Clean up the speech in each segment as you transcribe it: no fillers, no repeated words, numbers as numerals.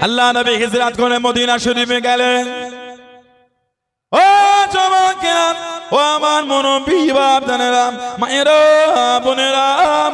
আল্লাহ নবী হিজরত করে মদিনা শরীফে গেলেন। ও জওয়ানেরা, ও আমার মুরব্বি বাপজানেরা, মায়েরা, বোনেরা,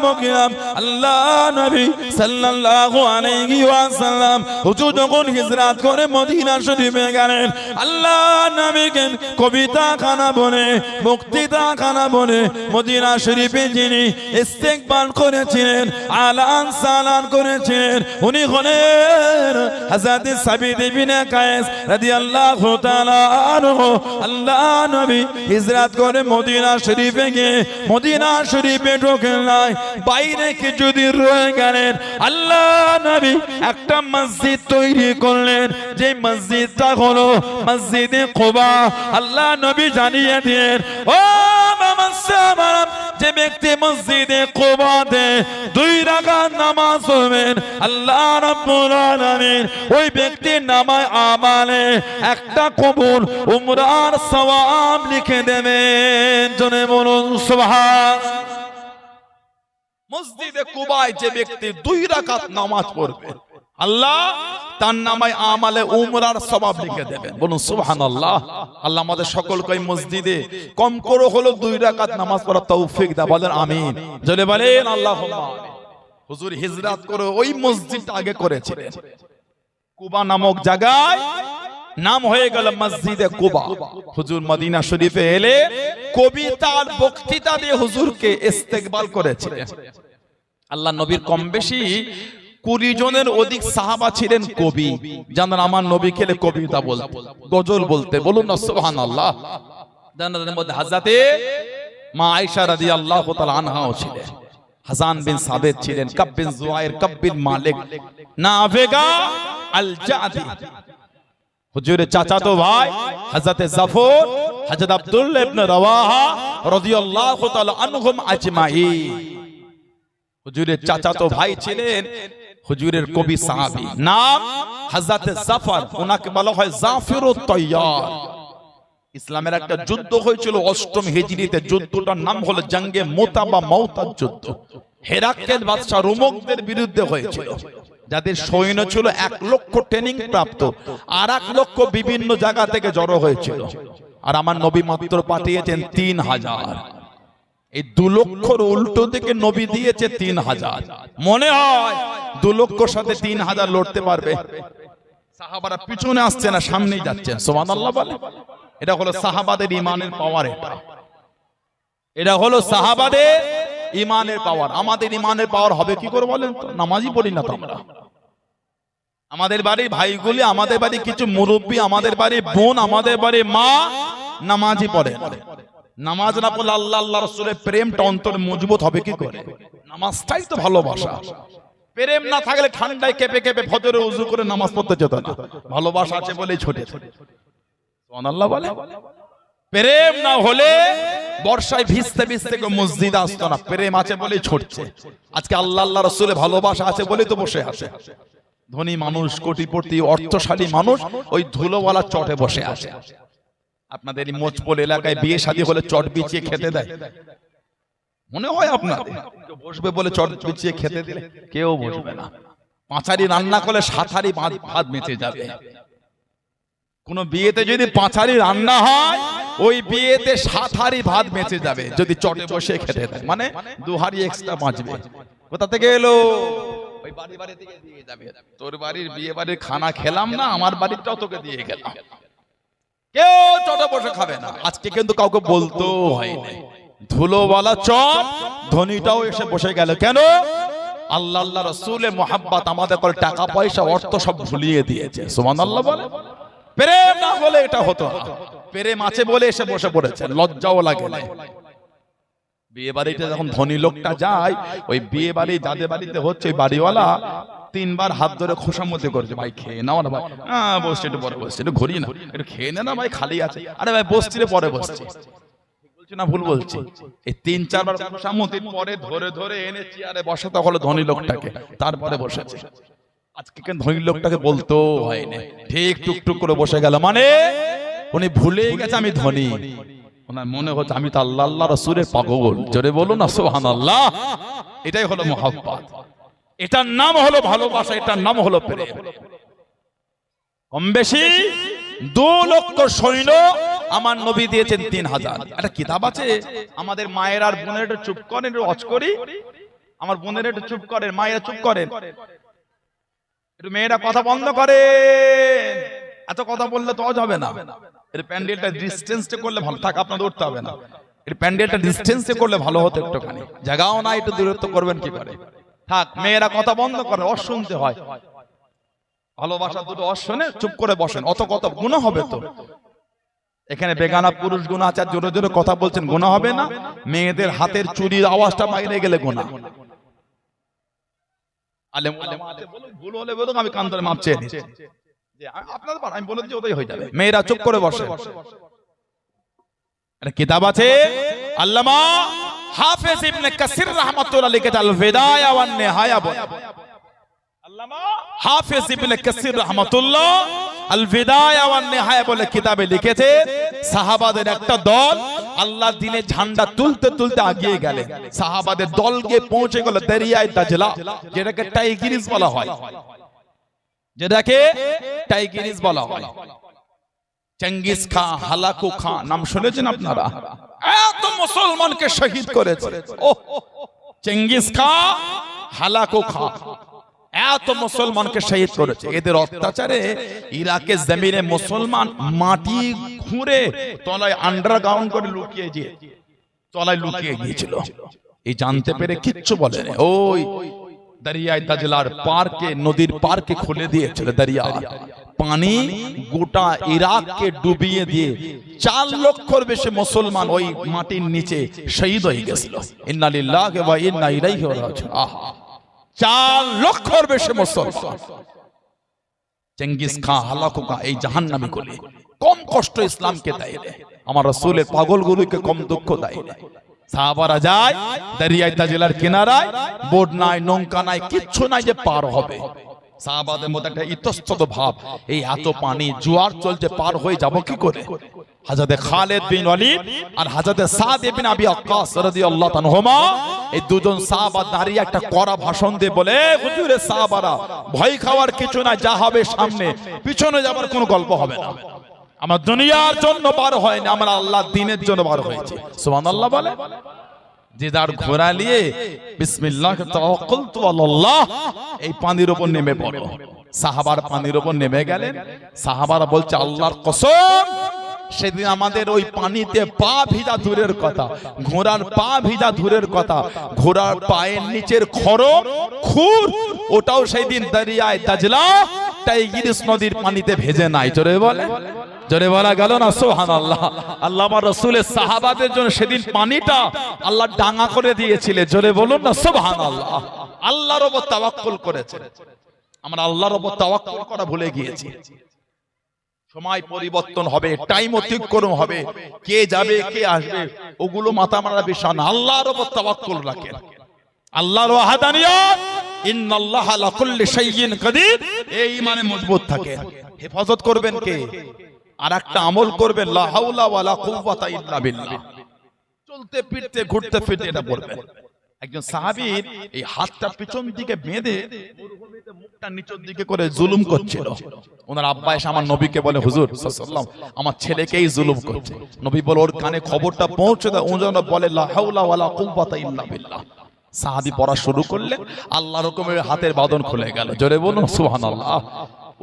মুকিরাম, আল্লাহ নবী সাল্লাল্লাহু আলাইহি ওয়াসাল্লাম হুজুর যখন হিজরত করে মদিনা শরীফে গেলেন, আল্লাহ নবীকে কবিতা খানা বলে, বক্তৃতা খানা বলে মদিনা শরীফে যিনি ইস্তেকবাল করেছিলেন, আলান সালান করেছিলেন, উনি হলেন হযরত সাবিত ইবনে কায়েস রাদিয়াল্লাহু তাআলা আনহু। আল্লাহ নবী হিজরত করে মদিনা শরীফে গিয়ে মদিনা শরীফে ঢোকেন নাই, বাইরে কিছুদিন রয়ে গেলেন। আল্লাহ নবী একটা মসজিদ তৈরি করলেন, যে মসজিদটা হলো মসজিদে কুবা। আল্লাহ নবী জানিয়ে দিলেন, ও যে ব্যক্তি মসজিদে কুবাতে 2 রাকাত নামাজ পড়বেন, আল্লাহ রাব্বুল আলামিন ওই ব্যক্তির নামায় আমালে একটা কবুল উমরার সওয়াব লিখে দেবেন। জনে বলুন সুবহান। মসজিদে কুবায় যে ব্যক্তি 2 রাকাত নামাজ পড়বে, আল্লাহ তার নামায় আমালে উমরার সওয়াব লিখে দেবেন। বলুন সুবহানাল্লাহ। আল্লাহ আমাদের সকলকে মসজিদে কম করে হলো 2 রাকাত নামাজ পড়ার তৌফিক দাও। বলেন আমিন। জোরে বলেন আল্লাহুম্মা আমিন। হুজুর হিজরত করে ওই মসজিদটা আগে করেছিলেন, কুবা নামক জায়গায় নাম হয়ে গেল মসজিদে কুবা। হুজুর মদিনা শরীফে এলে কবিতার বক্তৃতা দিয়ে হুজুরকে ইস্তেকবাল করেছিলেন। আল্লাহ নবীর কম বেশি 20 জনের অধিক সাহাবা ছিলেন কবি, জানেন আমার নবী খেলে কবিতা বলতে, গজল বলতে। বলুন না সুবহানাল্লাহ। জান্নাতের মধ্যে হযরতে মা আয়েশা রাদিয়াল্লাহু তাআলা আনহাও ছিলেন, হাসান বিন সাবিত ছিলেন, কাব বিন জুয়াইর, কাব বিন মালিক, নাফেগা আল জাদি হুজুরের চাচাতো ভাই হযরতে জাফর, হযরত আব্দুল্লাহ ইবনে রাওয়াহা রাদিয়াল্লাহু তাআলা আনহুম আজমাইন। হুজুরের চাচাতো ভাই ছিলেন হুজুরের কবি সাহাবী, নাম হযরতে জাফর, ওনাকে বলা হয় জাফরুত তাইয়ার। ইসলামের একটা যুদ্ধ হয়েছিল 8ম হিজরিতে, যুদ্ধটার নাম হলো জঙ্গে মুতা বা মওতার যুদ্ধ। হেরাক্কেল বাদশা রোমকদের বিরুদ্ধে হয়েছিল, যাদের সৈন্য ছিল 1 লক্ষ ট্রেনিং প্রাপ্ত, আর 1 লক্ষ বিভিন্ন জায়গা থেকে জড়ো হয়েছিল। আর আমার নবী মাত্র পাঠিয়েছেন 3000। এই 2 লক্ষর উল্টো দিকে নবী দিয়েছে 3000। মনে হয় 2 লক্ষর সাথে 3000 লড়তে পারবে? সাহাবারা পিছনে আসছে না, সামনেই যাচ্ছেন। সুবহানাল্লাহ বলে। এটা হলো সাহাবাদের ঈমানের পাওয়ার। এটা হলো সাহাবাদের ঈমানের পাওয়ার। আমাদের ঈমানের পাওয়ার হবে কি করে বলেন তো? নামাজই পড়ি না তো আমরা। আমাদের বাড়ির ভাইগুলি, আমাদের বাড়ির কিছু মুরব্বী, আমাদের বাড়ির বোন, আমাদের বাড়ির মা নামাজই পড়ে। নামাজ না পড়লে আল্লাহ আল্লাহ রাসূলের প্রেমটা অন্তরে মজবুত হবে কি করে? নামাজটাই তো ভালোবাসা। প্রেম না থাকলে ঠান্ডায় কেঁপে কেঁপে ফজরে ওযু করে নামাজ পড়তে যেত না। ভালোবাসা আছে বলেই ছোটে। সুবহানাল্লাহ বলে। প্রেম না হলে বর্ষায় ভিজতে ভিজতে মসজিদে আসতো না। প্রেম আছে বলেই ছুটছে। আজকে আল্লাহ আল্লাহ রাসূলের ভালোবাসা আছে বলেই তো বসে আছে। ধনী মানুষ, কোটিপতি, অর্থশালী মানুষ ওই ধুলোওয়ালা চটে বসে আছে। আপনাদের এই মোচপোল এলাকায় বিয়ে শাদী হলে চট বিছিয়ে খেতে দেয়? মনে হয় আপনাদের বসবে বলে চট বিছিয়ে খেতে দিলে কেউ বসবে না। 5 হাঁড়ি রান্না করলে 7 হাঁড়ি ভাত মেটে যাবে। কোন বিয়েতে যদি 5 হাঁড়ি রান্না হয়, ওই বিয়েতে 7 হাঁড়ি ভাত বেঁচে যাবে যদি চটে বসে খেতে দেয়। মানে 2 হাঁড়ি এক্সট্রা বাঁচবে। কোথা থেকে এলো? ওই বাড়ি বাড়ি থেকে দিয়ে যাবে। তোর বাড়ির বিয়ে বাড়ির খানা খেলাম না, আমার বাড়িটাও তোকে দিয়ে গেলাম। কেউ চটে বসে খাবে না। আজকে কিন্তু কাউকে বলতেও হয়নি। ধুলোওয়ালা চট, ধনীটাও এসে বসে গেল। কেন? আল্লাহ আল্লাহ রাসূলের মুহাব্বত আমাদের করে টাকা পয়সা অর্থ সব ভুলিয়ে দিয়েছে। সুবহানাল্লাহ বলে। প্রেম না হলে এটা হতো না। প্রেম আছে বলে এসে বসে পড়েছে, লজ্জাও লাগে না। বিয়ে বাড়িতে যখন ধনী লোকটা যায়, ওই বিয়ে বাড়ি যাদের বাড়িতে হচ্ছে ওই বাড়িওয়ালা 3 বার হাত ধরে খোসামতি করছে, ভাই খেয়ে নাও না ভাই। বসছি, একটু পরে বসছি, একটু ঘুরি না, একটু খেয়ে নে না ভাই, খালি আছে। আরে ভাই বসছি রে, পরে বসছি। বলছি না ভুল বলছি? এই 3-4 বার খোসামতির পরে ধরে ধরে এনে চেয়ারে বসাতে হলো ধনী লোকটাকে, তারপরে বসেছে। আজকে কেন ধনী লোকটাকে বলতেও হয়নি, ঠিক টুকটুক করে বসে গেল। মানে উনি ভুলে গেছে আমি ধনী। ওনার মনে হচ্ছে আমি তো আল্লাহ আল্লাহ রাসূলের পাগল। জোরে বলুন না সুবহানাল্লাহ। এটাই হলো মুহাব্বত। এটার নাম হলো ভালোবাসা, এটার নাম হলো প্রেম। কম বেশি 2 লক্ষ সৈন্য আমার নবী দিয়েছেন 3000। একটা কিতাব আছে, আমাদের মায়ের আর বোনের একটু চুপ করেন, একটু ওয়াজ করি। আমার বোনের একটু চুপ করেন, মায়েরা চুপ করেন, একটু মেয়েরা কথা বন্ধ করে। এত কথা বললে তো হবে না। এর প্যান্ডেলটা ডিসটেন্সে করলে ভালো থাক, আপনাদের উঠতে হবে না। এর প্যান্ডেলটা ডিসটেন্সে করলে ভালো হতো একটুখানি, জায়গাও না, একটু দূরত্ব করবেন কি করে। থাক, মেয়েরা কথা বন্ধ করেন, অশুনতে হয়। ভালোবাসা দুটো অশুনে চুপ করে বসেন, অত কথা গুনাহ হবে তো। এখানে বেগানা পুরুষ গুনাহ আছে, জোরে জোরে কথা বলছেন, গুনাহ হবে না? মেয়েদের হাতের চুরির আওয়াজটা বাইরে গেলে গুনাহ। আলেম ওলামাতে বলুন, ভুল হলে বলুন, আমি কান ধরে মাপ চেয়ে নিচ্ছি। যে আপনাদের পার আমি বলে দিচ্ছি, ওটাই হয়ে যাবে। মেয়েরা চুপ করে বসে। একটা কিতাব আছে, আল্লামা হাফেজ ইবনে কাসির রাহমাতুল্লাহ লিখেছে আল বিদায়া ওয়ান নিহায়া। আল্লামা হাফেজ ইবনে কাসির রাহমাতুল্লাহ আল বিদায়া ওয়ান নিহায়া বলে কিতাবে লিখেছে, সাহাবাদের একটা দল আল্লাহর দ্বীনে ঝান্ডা তুলতে তুলতে এগিয়ে গেলেন। সাহাবাদের দল গিয়ে পৌঁছে গেল দরিয়ায়ে দাজলা, যেটাকে টাইগ্রিস বলা হয়, যেটাকে টাইগ্রিস বলা হয়। চেঙ্গিস খান, হালাকু খান নাম শুনেছেন আপনারা? এত মুসলমানকে শহীদ করেছে। ও চেঙ্গিস খান, হালাকু খান এত মুসলমানকে শহীদ করেছে। এদের অত্যাচারে ইরাকের জমিনে মুসলমান মাটি খুঁড়ে তলায় আন্ডারগ্রাউন্ড করে লুকিয়ে গিয়ে তলায় লুকিয়ে গিয়েছিল। এই জানতে পেরে কিচ্ছু বলে না। ওই দরিয়ায় দাজলার পারকে, নদীর পারকে খুলে দিয়েছিল দরিয়া। পানি গোটা ইরাককে ডুবিয়ে দিয়ে 4 লক্ষর বেশি মুসলমান ওই মাটির নিচে শহীদ হয়ে গেছিল। ইন্না লিল্লাহি ওয়া ইন্না ইলাইহি রাজিউন। 4 লক্ষর বেশি মুসলমান। চেঙ্গিস খান, হালাকু খান এই জাহান্নামী গুলি কম কষ্ট ইসলামকে দেয় না, আমার রাসূলের পাগলগুলোকে কম দুঃখ দেয় না। সাহাবারা যায় দরিয়ায় দাজলার কিনারায়, বোট নাই, নৌকা নাই, কিচ্ছু নাই যে পার হবে। সাহাবাদের মধ্যে একটা ইতস্তত ভাব, এই এত পানি, জোয়ার চলছে, পার হয়ে যাব কি করে? হযরত খালিদ বিন ওয়ালিদ আর হযরত সাদ ইবনে আবি ওয়াক্কাস রাদিয়াল্লাহু আনহুমা এই দুজন সাহাবা দাঁড়িয়ে একটা কড়া ভাষণ দিয়ে বলে, হুজুরে সাহাবারা, ভয় খাওয়ার কিছু না, যা হবে সামনে, পিছনে যাবার কোনো গল্প হবে না। আমার দুনিয়ার জন্য বার হয় না, আমরা আল্লাহর দ্বীনের জন্য বার হয়েছে। সুবহানাল্লাহ বলে। যে যার ঘোড়া নিয়ে বিসমিল্লাহ তাওয়াক্কালতু আলাল্লাহ, এই পানির উপর নেমে পড়ো। সাহাবার পানির উপর নেমে গেলেন। সাহাবারা বলছে, আল্লাহর কসম, সেদিন আমাদের ওই পানিতে পা ভিজা দূরের কথা, ঘোড়ার পা ভিজা দূরের কথা, ঘোড়ার পায়ের নিচের খড়ম খুর ওটাও সেই দিন দরিয়ায় দাজলা টাইগ্রিস নদীর পানিতে ভেজে নাই। জোরে বলে, জোরে বলা গেল না সুবহানাল্লাহ। আল্লাহ আমার রাসূলের সাহাবাদের জন্য সেদিন পানিটা আল্লাহ ডাঙা করে দিয়েছিলেন। জোরে বলুন না সুবহানাল্লাহ। আল্লাহর উপর তাওয়াক্কুল করেছে। আমরা আল্লাহর উপর তাওয়াক্কুল করা ভুলে গিয়েছি। সময় পরিবর্তন হবে, টাইম অতিক্রম হবে, কে যাবে কে আসবে ওগুলো মাথা মারা বিষয় না। আল্লাহর উপর তাওয়াক্কুল রাখেন, আল্লাহর ওয়াহদানিয়ত, ইন্নাল্লাহা আলা কুল্লি শাইইন কাদির, এই ঈমানে মজবুত থাকে। হেফাজত করবেন কে? আর একটা আমল করবেন, লা হাওলা ওয়ালা কুওয়াতা ইল্লা বিল্লাহ। চলতে ফিরতে ঘুরতে ফিরতে এটা বলবেন। একজন সাহাবীর এই হাতটা পিছন দিকে বেঁধে মরুভূমিতে মুখটা নিচের দিকে করে জুলুম করছিল। ওনার আব্বা এসে আমার নবীকে বলে, হুজুর সাল্লাল্লাহু আলাইহি ওয়াসাল্লাম আমার ছেলেকেই জুলুম করছে। নবী বলে, ওর কানে খবরটা পৌঁছে দাও। ও যেন বলে, লা হাওলা ওয়ালা কুওয়াতা ইল্লা বিল্লাহ। সাহাবী পড়া শুরু করলেন, আল্লাহর হুকুমে হাতের বাঁধন খুলে গেল। জোরে বলুন সুবহানাল্লাহ।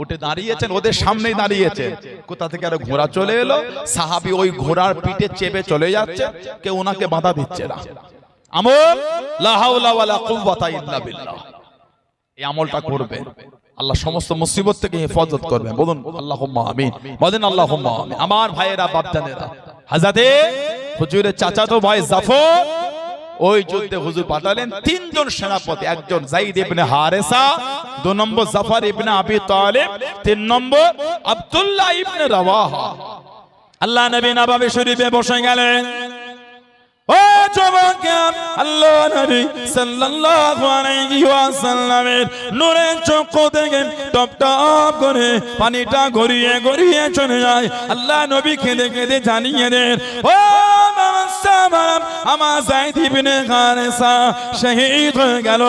উঠে দাঁড়িয়েছেন, ওদের সামনেই দাঁড়িয়েছেন। কোথা থেকে আর ঘোড়া চলে এলো। সাহাবী ওই ঘোড়ার পিঠে চেপে চলে যাচ্ছে, কেউ ওনাকে বাধা দিচ্ছে না। আমল লা হাওলা ওয়ালা কুওয়াতা ইল্লা বিল্লাহ। এই আমলটা করবে, আল্লাহ সমস্ত মুসিবত থেকে হেফাজত করবে। বলুন আল্লাহুম্মা আমিন, বলেন আল্লাহুম্মা আমিন। আমার ভাইয়েরা, বাপজানেরা, হযরতে হুজুরের চাচাতো ভাই জাফর ওই যুদ্ধে হুজুর পাঠালেন 3 জন সেনাপতি। একজন যায়েদ ইবনে হারেসা, 2 নম্বর জাফর ইবনে আবি তালিব, 3 নম্বর আব্দুল্লাহ ইবনে রাওয়াহা। আল্লাহ নবী নববী শরীফে বসে গেলেন। ও যুবকেরা, আল্লাহ নবী সাল্লাল্লাহু আলাইহি ওয়াসাল্লামের নূরের চক্ষু থেকে টপ টপ করে পানিটা গড়িয়ে গড়িয়ে চলে যায়। আল্লাহ নবী কেঁদে কেঁদে জানিয়ে দেন, ও আমার যায়েদ ইবনে হারেসা শহীদ হয়ে গেল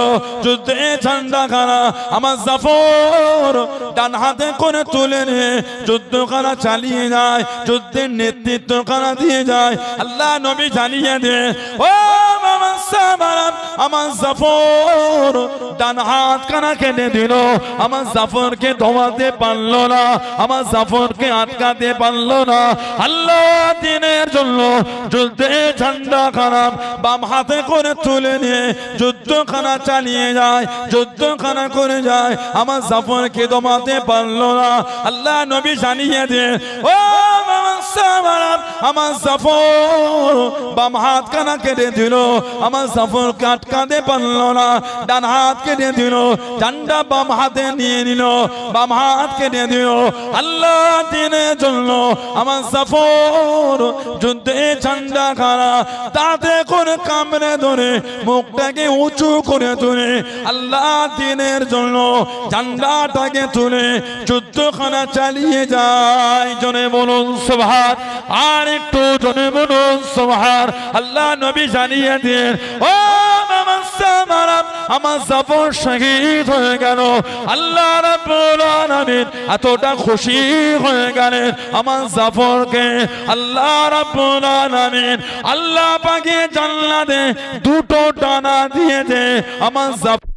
যুদ্ধে ঝান্ডাখানা আমার জাফর ডান হাতে করে তুলে নিয়ে যুদ্ধখানা চালিয়ে যায় যুদ্ধের নেতৃত্বখানা দিয়ে যায় আল্লাহ নবী জানিয়ে দে ও আমার জাফর ডান হাত কানা কেটে দিল আমার জাফরকে দমাতে পারলো না আমার জাফরকে আটকাতে পারলো না আল্লাহ দিনের জন্য যুদ্ধে ঝান্ডা খারাপ বাম হাতে করে তুলে নিয়ে যুদ্ধখানা চালিয়ে যায় যুদ্ধখানা করে যায় আমার জাফরকে দমাতে পারলো না আল্লাহ নবী জানিয়ে দে ও আমার জাফর বাম হাত কানা কেটে দিল আমার জাফরকে আটকাতে পারলো না ডান হাত কেটে দিল ঝান্ডা বাম হাতে নিয়ে নিল বাম হাত কেটে দিল আল্লাহ দিনের জন্য আমার জাফর যুদ্ধে ঝান্ডা খানা তাতে করে কামড়ে ধরে মুখটাকে উঁচু করে তুলে আল্লাহ দিনের জন্য ঝান্ডাটাকে তুলে যুদ্ধখানা চালিয়ে যায় জনে বলুন সুবহান আর একটু জনে বলুন সুবহান আল্লাহ নবী জানিয়ে দেন ও আমার জাফর শহীদ হয়ে গেল আল্লাহ রাব্বুল আলামিন এতটা খুশি হয়ে গেলেন আমার জাফরকে আল্লাহ রাব্বুল আলামিন আল্লাহ পাকে জান্নাতে দুটো ডানা দিয়ে দে আমার জাফর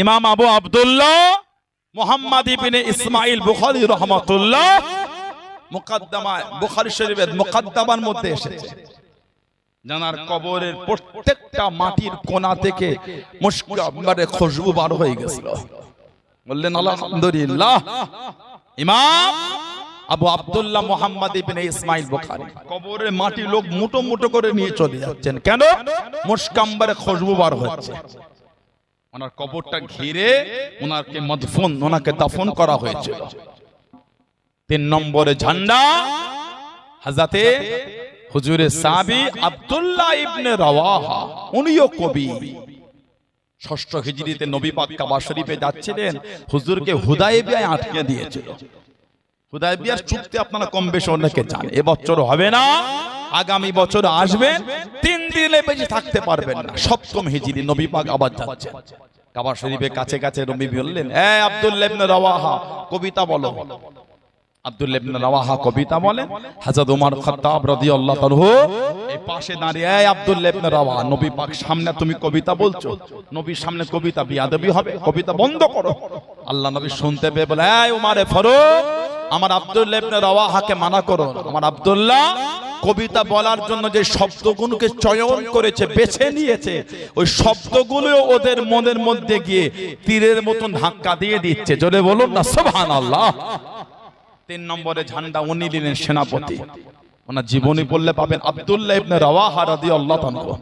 ইমাম আবু আব্দুল্লাহ মুহাম্মদ ইবনে ইসমাইল বুখারী রাহমাতুল্লাহ মুকদ্দমা বুখারী শরীফের মুকদ্দমার মধ্যে এসেছে জানার কবরের প্রত্যেকটা মাটির কোণা থেকে মুশকাম্বারে খুশবু বার হয়ে গেছিল বললেন আলহামদুলিল্লাহ ইমাম আবু আব্দুল্লাহ মুহাম্মদ ইবনে ইসমাইল বুখারী কবরের মাটি লোক মুটো মুটো করে নিয়ে চলে যাচ্ছেন কেন মুশকাম্বারে খুশবু বার হচ্ছে ওনার কবরটা ঘিরে ওনাকে মদফুন ওনাকে দাফন করা হয়েছিল 3 নম্বরে ঝান্ডা হযরতে হুজুরে সাহাবী আব্দুল্লাহ ইবনে রাওয়াহা উনিও কবি 6ষ্ঠ হিজরিতে নবী পাক কাবা শরীফে যাচ্ছিলেন হুজুরকে হুদায়বিয়ায় আটকে দিয়েছিল হুদায়বিয়ার চুক্তি আপনারা কম বেশি অনেকে জানেন এবছর হবে না আগামী বছর আসবেন 3 দিনে বেশি থাকতে পারবেন না 7ম হিজরি নবী পাক আবার যাচ্ছেন কাবা শরীফের কাছে কাছে নবী বললেন এই আব্দুল্লাহ ইবনে রাওয়াহা কবিতা বলো আব্দুল্লাহ ইবনে রাওয়াহা কবিতা বলেন হযরত ওমর খাত্তাব রাদিয়াল্লাহু তাআলা এই পাশে দাঁড়িয়ে এই আব্দুল্লাহ ইবনে রাওয়াহা নবী পাক সামনে তুমি কবিতা বলছো নবীর সামনে কবিতা বিয়াদবি হবে কবিতা বন্ধ করো আল্লাহ নবী শুনতে পেয়ে বলে এই ওমরে ফারুক আমার আব্দুল্লাহ ইবনে রাওয়াহাকে মানা করো আমার আব্দুল্লাহ কবিতা বলার জন্য যে শব্দগুলোকে চয়ন করেছে বেছে নিয়েছে ওই শব্দগুলো ওদের মনের মধ্যে গিয়ে তীরের মতন ধাক্কা দিয়ে দিচ্ছে জোরে বলুন না সুবহানাল্লাহ 3 নম্বরে ঝান্ডা উনি দিলেন সেনাপতি ওনার জীবনী পড়লে পাবেন আব্দুল্লাহ ইবনে রাওয়াহা রাদিয়াল্লাহু তাআলা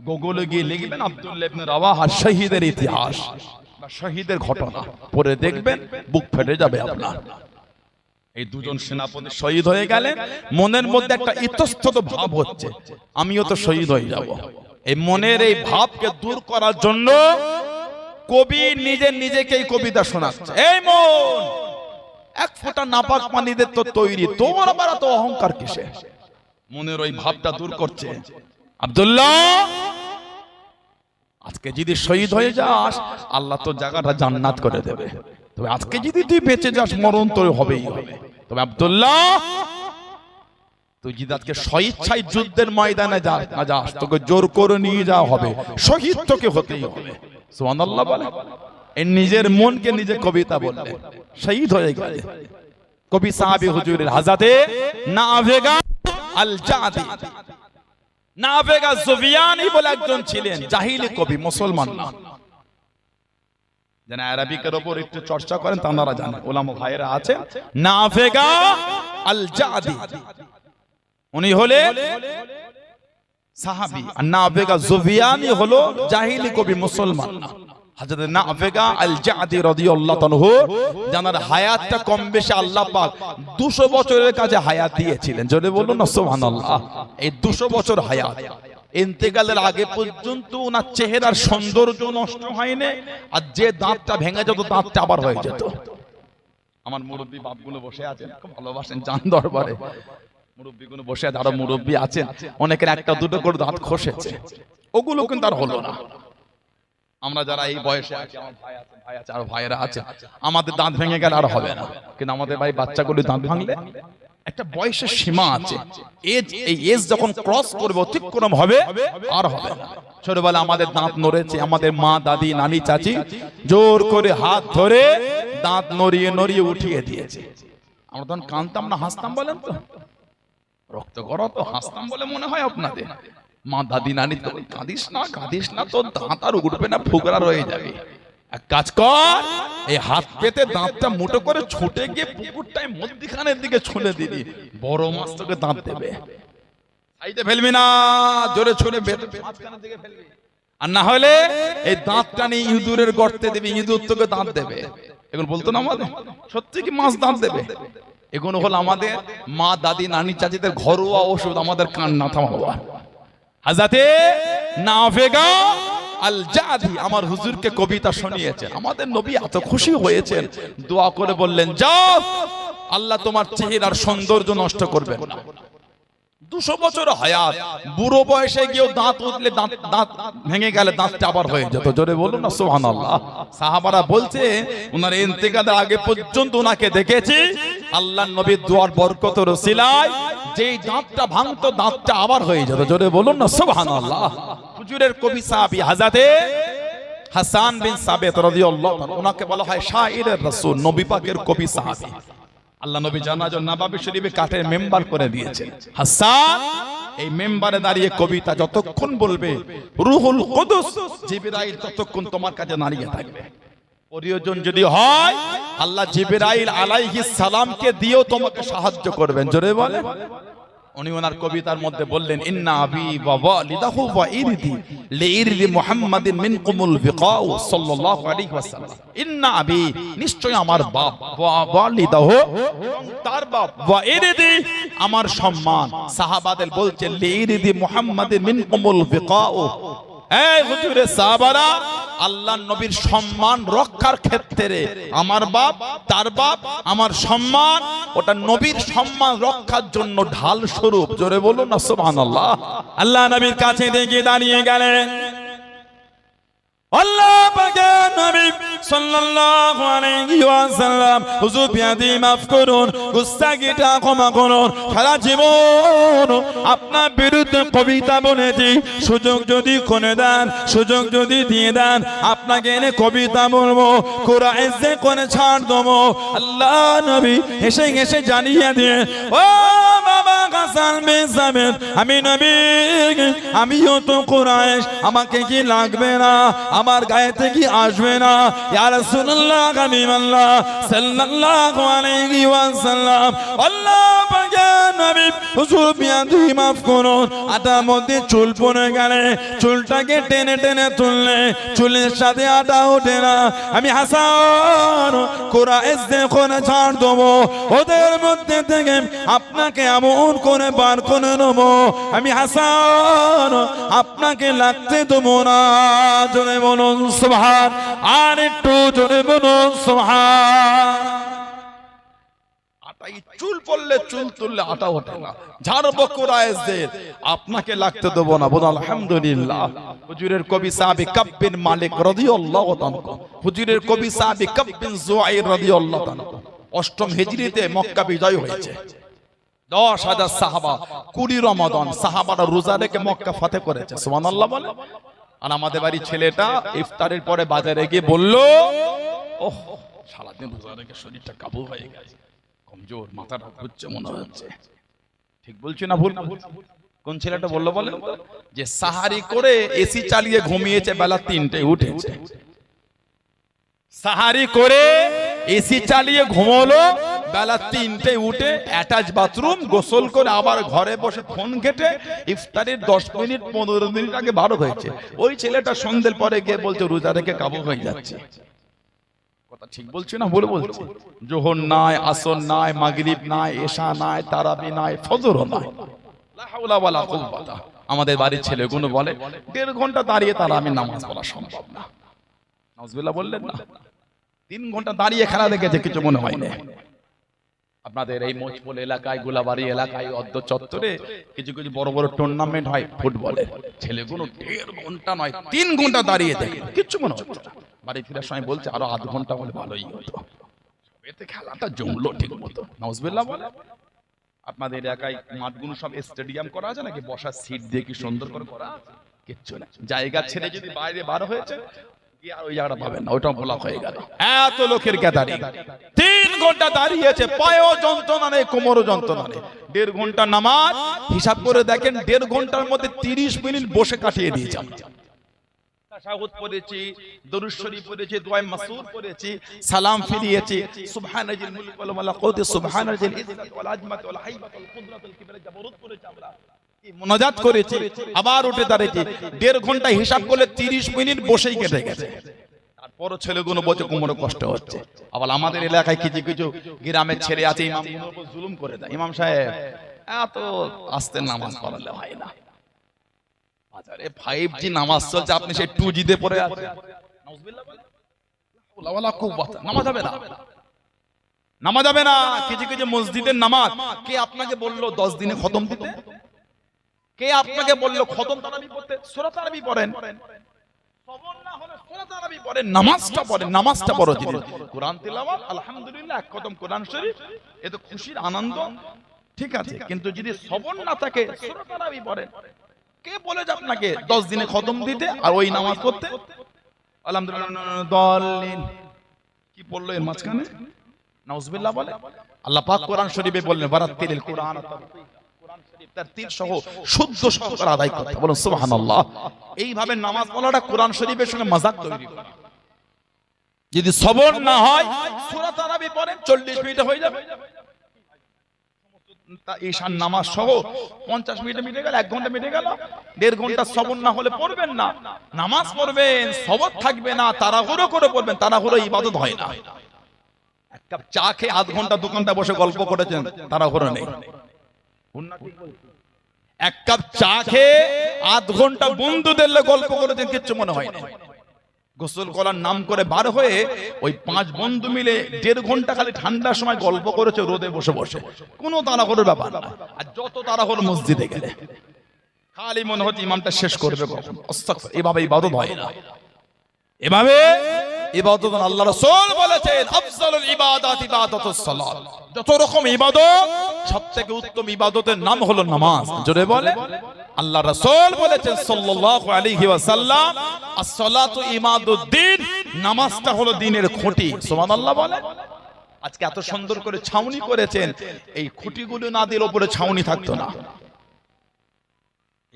গুগলে গিয়ে লিখবেন আব্দুল্লাহ ইবনে রাওয়াহা শহীদের ইতিহাস বা শহীদের ঘটনা পড়ে দেখবেন বুক ফেটে যাবে আপনার এই দুজন সেনাপতি শহীদ হয়ে গেলেন মনের মধ্যে একটা ইতস্তত ভাব হচ্ছে আমিও তো শহীদ হয়ে যাব এই মনের এই ভাবকে দূর করার জন্য কবি নিজেকেই কবিতা শোনাচ্ছে এই মন এক ফোঁটা নাপাক পানিতে তো তৈরি তোমার আবার এত অহংকার কিসে মনের ওই ভাবটা দূর করছে আব্দুল্লাহ আজকে যদি শহীদ হয়ে যাস আল্লাহ তোর জায়গাটা জান্নাত করে দেবে। তবে আজকে যদি তুই বেঁচে যাস মরণ তোর হবেই হবে। তবে আব্দুল্লাহ তুই যদি আজকে স্বইচ্ছায় যুদ্ধের ময়দানে যাস তোকে জোর করে নিয়ে যাওয়া হবে, শহীদ তোকে হতেই হবে। সুবহানাল্লাহ বলে এই নিজের মনকে নিজে কবিতা বললেন, শহীদ হয়ে গেলে। কবি সাহাবী হুজুরের হাজাতে নাভেগা আল জাদি, নাভেগা জুবিয়ানি বলে একজন ছিলেন, জাহিলি কবি, মুসলমান না। যারা আরবিকের উপর একটু চর্চা করেন তারা জানেন, ওলামা ভাইরা আছেন। নাভেগা আল জাদি উনি হলেন সাহাবী, আর নাভেগা জুবিয়ানি হলো জাহিলি কবি, মুসলমান না। হযরত নাভেগা আল জাদি রাদিয়াল্লাহু তাআলা যার হায়াতটা কম বেশি আল্লাহ পাক 200 বছরের কাছে হায়াত দিয়েছিলেন। জোরে বলুন না সুবহানাল্লাহ। এই 200 বছর হায়াত, ইন্তেকালের আগে পর্যন্ত ওনার চেহারার সৌন্দর্য নষ্ট হয়নি, আর যে দাঁতটা ভেঙে যেত দাঁতটা আবার হয়ে যেত। আমার মুরব্বী বাপগুলো বসে আছেন, খুব ভালোবাসেন জান দরবারে, মুরব্বীগুলো বসে আছে, আরো মুরব্বী আছেন, অনেকের একটা দুটো করে দাঁত খসেছে, ওগুলো কিন্তু আর হলো না। আমরা যারা এই বয়সে আছি, আমার ভাই আছে আর ভাইয়েরা আছে, আমাদের দাঁত ভেঙে গেলে আর হবে না, কিন্তু আমাদের ভাই বাচ্চাগুলো দাঁত ভাঙলে একটা বয়সের সীমা আছে, এই এজ যখন ক্রস করবে অতিক্রম হবে আর হবে না। ছোটবেলা আমাদের দাঁত নড়েছে, আমাদের মা দাদি নানি চাচি জোর করে হাত ধরে দাঁত নড়িয়ে নড়িয়ে উঠিয়ে দিয়েছে। আমরা তখন কাঁদতাম না হাসতাম বলেন তো? রক্ত গড়া তো হাসতাম বলে মনে হয় আপনাদের? মা দাদি নানি তো কাঁদিস না, তোর দাঁত আর উঠবে না, ফুকরা রয়ে যাবে। এক কাজ কর, এই হাত পেতে দাঁতটা মুঠো করে ছুটে গিয়ে পুকুরটায় মধ্যখানের দিকে ছুঁড়ে দিবি, বড় মাছ তোকে দাঁত দেবে। সাইডে ফেলবি না, জোরে ছুঁড়ে মাঝখানের দিকে ফেলবি। আর না হলে এই দাঁতটা নিয়ে ইঁদুরের গর্তে দিবি, ইঁদুর তোকে দাঁত দেবে। এগুলো বলতো না আমাদের, সত্যি কি মাছ দাঁত দেবে? এগুলো হলো আমাদের মা দাদি নানি চাচিদের ঘরোয়া ওষুধ, আমাদের কান না থামাবার। হাজাতে নাভেগা আল জাদি আমার হুজুরকে কবিতা শুনিয়েছেন, আমাদের নবী এত খুশি হয়েছেন, দোয়া করে বললেন, যাও আল্লাহ তোমার চেহারার সৌন্দর্য নষ্ট করবেন না। 200 বছর হায়াত, বুড়ো বয়সে গিয়েও দাঁত উঠলে দাঁত ভেঙে গেলে দাঁতটা আবার হয়ে যেত। জোরে বলুন না সুবহানাল্লাহ। সাহাবারা বলছে ওনার ইন্তেকালের আগে পর্যন্ত ওনাকে দেখেছি, আল্লাহর নবীর দুয়ার বরকতের ওসিলায় যেই দাঁতটা ভাঙতো দাঁতটা আবার হয়ে যেত। জোরে বলুন না সুবহানাল্লাহ। হুজুরের কবি সাহাবী হযরতে হাসান বিন সাবিত রাদিয়াল্লাহু তাআলা, ওনাকে বলা হয় শাইরের রাসূল, নবী পাকের কবি সাহাবী। আল্লাহ নবী জানাজার নবাবী শরীফে কাঠের মেম্বার করে দিয়েছে। হাসান এই মেম্বারে দাঁড়িয়ে কবিতা যতক্ষণ বলবে, রুহুল কুদুস জিবরাইল ততক্ষণ তোমার কাছে দাঁড়িয়ে থাকবে। প্রয়োজন যদি হয় আল্লাহ জিবরাইল আলাইহিস সালামকে দিয়েও তোমাকে সাহায্য করবেন। জোরে বলে। উনি ওনার কবিতার মধ্যে বললেন, ইন্না আবি ওয়া ওয়ালিদাহু ওয়া ইরদি লিইরদি মুহাম্মাদিন মিনকুমুল বিকাউ সাল্লাল্লাহু আলাইহি ওয়াসাল্লাম। ইন্না আবি নিশ্চয় আমার বাপ, ওয়া ওয়ালিদাহু তার বাপ, ওয়া ইরদি আমার সম্মান। সাহাবাদের বলছে লিইরদি মুহাম্মাদিন মিনকুমুল বিকাউ, এই হুজুরে সাহাবারা আল্লাহর নবীর সম্মান রক্ষার ক্ষেত্রে আমার বাপ তার বাপ আমার সম্মান, ওটা নবীর সম্মান রক্ষার জন্য ঢাল স্বরূপ। জোরে বলুন না সুবহানাল্লাহ। আল্লাহ নবীর কাছে দেখে দাঁড়িয়ে গেলেন, আল্লাহ পাকের নবী সাল্লাল্লাহু আলাইহি ওয়াসাল্লাম, হুজুর বিয়াদি মাফ করুন, গুস্তাখিটা ক্ষমা করুন, সারা জীবন আপনার বিরুদ্ধে কবিতা বলেছি, সুযোগ যদি কোনে দেন, সুযোগ যদি দিয়ে দেন, আপনাকে এনে কবিতা বলবো, কোরআন যে কোনে ছাড় দেবো। আল্লাহ নবী হেসে হেসে জানিয়ে দিয়ে, ও বাবা হাসান বিন সাবিত, আমি নবী, আমিও তো কুরাইশ, আমাকে কি লাগবে না, আমার গায়েতে কি আসবে না? ইয়া রাসূলুল্লাহ হাবিবাল্লাহ সাল্লাল্লাহু আলাইহি ওয়াসাল্লাম, আল্লাহ পাকের নবী হুজুর বিয়াদি মাফ করুন, আটার মধ্যে চুল পড়ে গেলে চুলটাকে টেনে টেনে তুললে চুলের সাথে আটা ওঠে না। আমি হাসান কুরাইশ দেখুন ছাড় দেবো, ওদের মধ্যে থেকে আপনাকে এমন করে বার করে নেবো, আমি হাসান আপনাকে লাগতে দেবো না। জোরে বলুন সুবহান, আর একটু জোরে বলুন সুবহান। আটাই চুল পড়লে চুল তুললে আটা ওঠে না, ঝাড়বো কুরাইশদের, আপনাকে লাগতে দেবো না। বলুন আলহামদুলিল্লাহ। হুজুরের কবি সাহাবী কাব বিন মালিক রাদিয়াল্লাহু তাআলা, হুজুরের কবি সাহাবী কাব বিন যুআইর রাদিয়াল্লাহু তাআলা। অষ্টম হিজরিতে মক্কা বিজয় হয়েছে। 10,000 সাহাবা, 20 রমাদান সাহাবারা রোজা রেখে মক্কা ফাতেহ করেছে। সুবহানাল্লাহ বলে। আর আমাদের বাড়ির ছেলেটা ইফতারের পরে বাজারে গিয়ে বলল, ওহ সারাদিন রোজা রেখে শরীরটা কাবু হয়ে গেছে, কমজোর, মাথাটা ঘুরছে মনে হচ্ছে। ঠিক বলছি না ভুল? কোন ছেলেটা বললো বলেন? যে সাহারি করে এসি চালিয়ে ঘুমিয়েছে, বেলা 3টায় উঠেছে। সাহারি করে এসি চালিয়ে ঘুমোলো, বেলা 3টায় উঠে অ্যাটাচ বাথরুম, গোসল করে আবার ঘরে বসে ফোন ঘেটে ইফতারের 10 মিনিট 15 মিনিট আগে বারো হয়েছে। ওই ছেলেটা সন্ধ্যের পরে গিয়ে বলছে রোজা রেখে কাবু হয়ে যাচ্ছে। কথা ঠিক বলছি না ভুল বলছি? জোহর নাই, আসর নাই, মাগরিব নাই, এশা নাই, তারাবি নাই, ফজরও নাই। লা হাওলা ওয়ালা কুওয়াতা। আমাদের বাড়ির ছেলেগুলো বলে 1.5 ঘন্টা দাঁড়িয়ে তারা আমি নামাজ পড়া সম্ভব না। নাউজুবিল্লাহ বললেন না? 3 ঘন্টা দাঁড়িয়ে খেলা দেখেছে, কিছু মনে হয় না। আপনাদের এই মোচপোল এলাকায়, গোলাবাড়ি এলাকায়, অদ্য চত্বরে কিছু কিছু বড় বড় টুর্নামেন্ট হয় ফুটবলের। ছেলেগুলো 1.5 ঘন্টা নয় 3 ঘন্টা দাঁড়িয়ে দেখে, কিচ্ছু মনে হচ্ছে না। বাড়ি ফেরার সময় বলছে আরো আধ ঘন্টা হলে ভালোই হতো, এতে খেলাটা জমলো ঠিক মতো। নাউজুবিল্লাহ বলে। আপনাদের এলাকায় মাঠগুলো সব স্টেডিয়াম করা আছে নাকি? বসার সিট দিয়ে কি সুন্দর করে করা আছে? কিচ্ছু না। জায়গা ছেড়ে যদি বাইরে বার হয়েছে, আর ওই জায়গাটা পাবেন না, ওইটা ব্লক হয়ে গেল। এত লোকের গ্যাদারিং, 3 ঘন্টা দাঁড়িয়েছে, পায়েও যন্ত্রণা নেই, কোমরও যন্ত্রণা নেই। 1.5 ঘন্টা নামাজ, হিসাব করে দেখেন 1.5 ঘন্টার মধ্যে 30 মিনিট বসে কাটিয়ে দিয়েছে। তাশাহুদ পড়েছি, দরুদ শরীফ পড়েছি, দোয়া মাসুর পড়েছি, সালাম ফিরিয়েছি, সুবহানাল মুলক ওয়াল মালাকুত, সুবহানাল ইজ্জত ওয়াল আজমত ওয়াল হাইবাত ওয়াল কুদরত ওয়াল কিবরিয়া, জাবরুত পড়েছি, আমরা মুনাজাত করেছি, আবার উঠে দাঁড়িয়েছি। 1.5 ঘন্টা হিসাব করলে 30 মিনিট বসেই কেটে গেছে। তারপরও ছেলেগুলো বলছে কোমরে কষ্ট হচ্ছে। আবার আমাদের এলাকায় কিছু কিছু গ্রামের ছেলে আছে, ইমামগুলোর উপর জুলুম করে দেয়। ইমাম সাহেব এত আস্তে নামাজ পড়ালে হয় না, বাজারে 5G নামাজ চলছে, আপনি সেই 2G তে পড়ে আছেন। নাউজুবিল্লাহ বলে। ওয়ালা কুওয়াতা। নামাজ হবে না, নামাজ হবে না। কিছু কিছু মসজিদের নামাজ কে আপনাকে বললো 10 দিনে খতম দিতে? কে আপনাকে বললো খতম তারাবি পড়তে? সূরা তারাবি পড়েন, সবর না হলে সূরা তারাবি পড়েন, নামাজটা পড়েন, নামাজটা বড় জিনিস। কোরআন তিলাওয়াত আলহামদুলিল্লাহ, এক খতম কোরআন শরীফ, এ তো খুশির আনন্দ, ঠিক আছে। কিন্তু যদি সবর না থাকে, সূরা তারাবি পড়েন। কে বলেছে আপনাকে 10 দিনে খতম দিতে আর ওই নামাজ পড়তে? আলহামদুলিল্লাহ দাল্লিন কি পড়লো এর মাঝখানে? নাউজুবিল্লাহ বলে। আল্লাহ পাক কোরআন শরীফে বললেন বারাতিলিল কুরআন, কোরআন শরীফ তার তিল সহ শুদ্ধ সহকারে আদায় করতে। বলুন সুবহানাল্লাহ। এইভাবে নামাজ পড়াটা কোরআন শরীফের সঙ্গে মাযাক তৈরি করে। যদি সবর না হয়, সূরা তারাবি পড়েন, 40 মিনিটে হয়ে যাবে। ঈশার নামাজ সহ 50 মিনিটে মিটে গেল, 1 ঘন্টা মিটে গেল। 1.5 ঘন্টা সবর না হলে পড়বেন না, নামাজ পড়বেন, সবর থাকবে না, তাড়াহুড়ো করে পড়বেন। তাড়াহুড়ো ইবাদত হয় না। এক কাপ চা খেয়ে আধ ঘন্টা দোকানটা বসে গল্প করেছেন, তাড়াহুড়ো নেই। এক কাপ চা খেয়ে আধ ঘন্টা বন্ধুদের গল্প করেছেন, কিচ্ছু মনে হয় না। গোসল করার নাম করে বার হয়ে ওই 5 বন্ধু মিলে 1.5 ঘন্টা খালি ঠান্ডার সময় গল্প করেছে রোদে বসে বসে, কোনো তাড়াহুড়োর ব্যাপার না। আর যত তাড়াহুড়ো মসজিদে গেলে খালি মনে হচ্ছে ইমামটা শেষ করবে কখন। আস্তাগফিরুল্লাহ। এভাবে ইবাদত হয় না, এভাবে ইবাদত আল্লাহ রাসূল বলেছেন আফজালুল ইবাদাত ইবাদাতুস সালাত। যত রকম ইবাদত সবথেকে উত্তম ইবাদতের নাম হলো নামাজ। জোরে বলে। আল্লাহ রাসূল বলেছেন সাল্লাল্লাহু আলাইহি ওয়াসাল্লাম as-সালাতু ইমাদুদ্দিন, নামাজটা হলো দ্বীনের খুঁটি। সুবহানাল্লাহ বলে। আজকে এত সুন্দর করে ছাউনি করেছেন, এই খুঁটিগুলো না দিলে উপরে ছাউনি থাকতো না।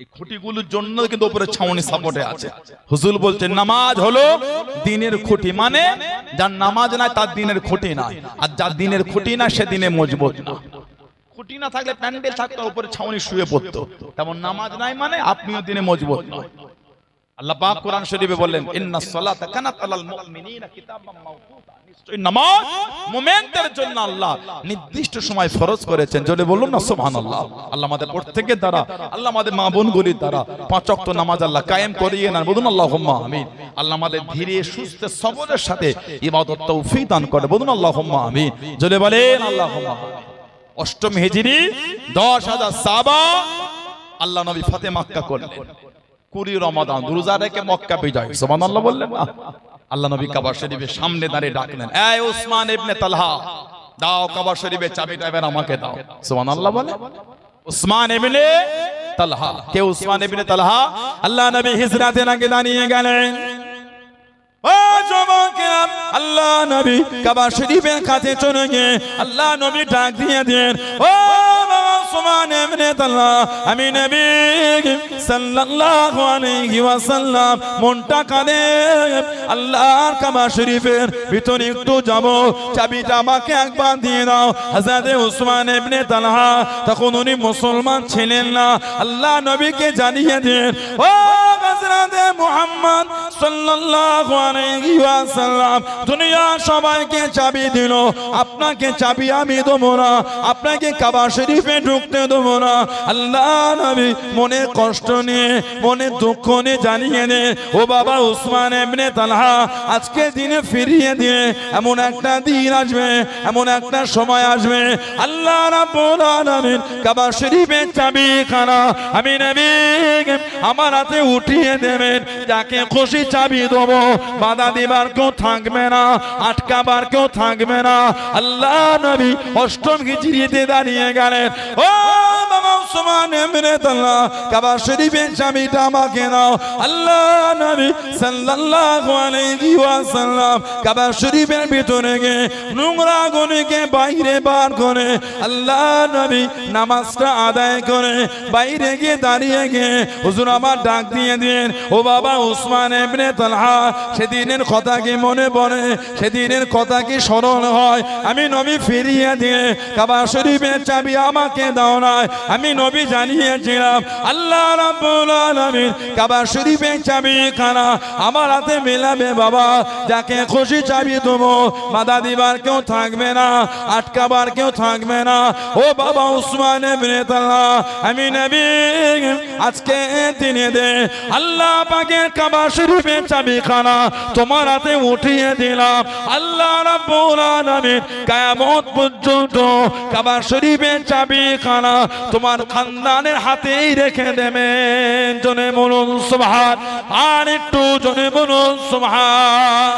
এই খুঁটিগুলোর জন্য কিন্তু উপরে ছাউনি সাপোর্টে আছে। হুজুর বলছেন নামাজ হলো দ্বীনের খুঁটি, মানে যার নামাজ নাই তার দ্বীনের খুঁটি নাই, আর যার দ্বীনের খুঁটি না সে দ্বীনে মজবুত না। খুঁটি না থাকলে প্যান্ডেল থাকতো, উপরে ছাউনি শুয়ে পড়তো, তেমন নামাজ নাই মানে আপনিও দ্বীনে মজবুত নয়। আল্লাহ পাক কোরআন শরীফে বললেন ইন্নাস সালাতা কানাত আলাল মুমিনিনা কিতাবাম মাওকুতা, নিশ্চয়ই নামাজ মুমিনদের জন্য আল্লাহ নির্দিষ্ট সময় ফরজ করেছেন। যদি বলুন না সুবহানাল্লাহ। আল্লাহ আমাদের প্রত্যেকের দ্বারা, আল্লাহ আমাদের মা বোনগুলির দ্বারা 5 ওয়াক্ত নামাজ আল্লাহ কায়েম করিয়ে নেন। বলুন আল্লাহুম্মা আমিন। আল্লাহ আমাদের ধীরে সুস্থে সবরের সাথে ইবাদত তৌফিক দান করে। বলুন আল্লাহুম্মা আমিন। যদি বলেন আল্লাহুম্মা আমিন। অষ্টম হিজরি 10,000 সাহাবা আল্লাহ নবী ফাতে মক্কা করলেন। 20 রমাদান রোজা রেখে মক্কা বিজয়, সুবহানাল্লাহ বললেন না? আল্লাহ নবী কাবা শরীফের সামনে দাঁড়িয়ে ডাকলেন, এই উসমান ইবনে তালহা, দাও কাবা শরীফের চাবিটা এবার আমাকে দাও। সুবহানাল্লাহ বলে। উসমান ইবনে তালহা, কে উসমান ইবনে তালহা? আল্লাহ নবী হিজরাতের আগে দাঁড়িয়ে গেলেন। ও যুবকেরা, আল্লাহ নবী কাবা শরীফের কাছে চলে গিয়ে আল্লাহ নবী ডাক দিয়ে দেন, ও উসমান ইবনে তালহা, আমি নবী সাল্লাল্লাহু আলাইহি ওয়াসাল্লাম মনটা কাঁদে, আল্লাহর কাবা শরীফের ভিতরে একটু যাব, চাবিটা আমাকে একবার দিয়ে দাও। হযরত উসমান ইবনে তালহা তখন উনি মুসলমান ছিলেন না, আল্লাহ নবীকে জানিয়ে দেন, ও হযরত মুহাম্মদ সাল্লাল্লাহু আলাইহি ওয়াসাল্লাম দুনিয়া সবাইকে চাবি দিল, আপনাকে চাবি আমি দেবো না, আপনাকে কাবা শরীফে ঢুকতে দেবো না। আল্লাহ নবী মনে কষ্ট নিয়ে, মনে দুঃখ নিয়ে জানিয়ে দে, ও বাবা উসমান ইবনে তালহা, আজকে দিনে ফিরিয়ে দিয়ে এমন একটা দিন আসবে, এমন একটা সময় আসবে, আল্লাহ রাব্বুল আলামিন কাবা শরীফের চাবিখানা আমি নবী আমার হাতে উঠিয়ে দেবেন, যাকে খুশি চাবি দেবো, বাধা দিবার কেউ থাকবে না, আটকাবার কেউ থাকবে না। আল্লাহ নবী অষ্টম হিজরিতে দাঁড়িয়ে গেলেন, ও বাবা উসমান ইবনে তালহা, কাবা শরীফের চাবিটা আমাকে দাও। আল্লাহ নবী সাল্লাল্লাহু আলাইহি ওয়াসাল্লাম কাবা শরীফের ভিতরে গিয়ে নোংরা গুনাহকে বাইরে বার করে আল্লাহ নবী নামাজটা আদায় করে বাইরে গিয়ে দাঁড়িয়ে গিয়ে হুজুর আমার ডাক দিয়ে দিন, ও বাবা উসমান ইবনে তালহা, সেদিনের কথা কি মনে পড়ে? সেদিনের কথা কি স্মরণ হয়? আমি নবী ফিরিয়ে দিয়ে কাবা শরীফের চাবি আমাকে দাও না, আমি নবী জানিয়েছিলাম আল্লাহ রাব্বুল আলামিন কাবা শরীফের চাবিখানা আমার হাতে মেলাবে বাবা, যাকে খুশি চাবি দেবো, বাধা দিবার কেউ থাকবে না, আটকাবার কেউ থাকবে না। ও বাবা উসমান ইবনে তালহা, আমি নবী আজকে দিনে দে আল্লাহ পাকের কাবা শরীফের চাবিখানা তোমার হাতে উঠিয়ে দিলাম, আল্লাহ রাব্বুল আলামিন কিয়ামত পর্যন্ত কাবা শরীফের চাবিখানা তোমার খানদানের হাতেই রেখে দেবেন। জনে বলুন সুবহান, আর একটু জনে বলুন সুবহান।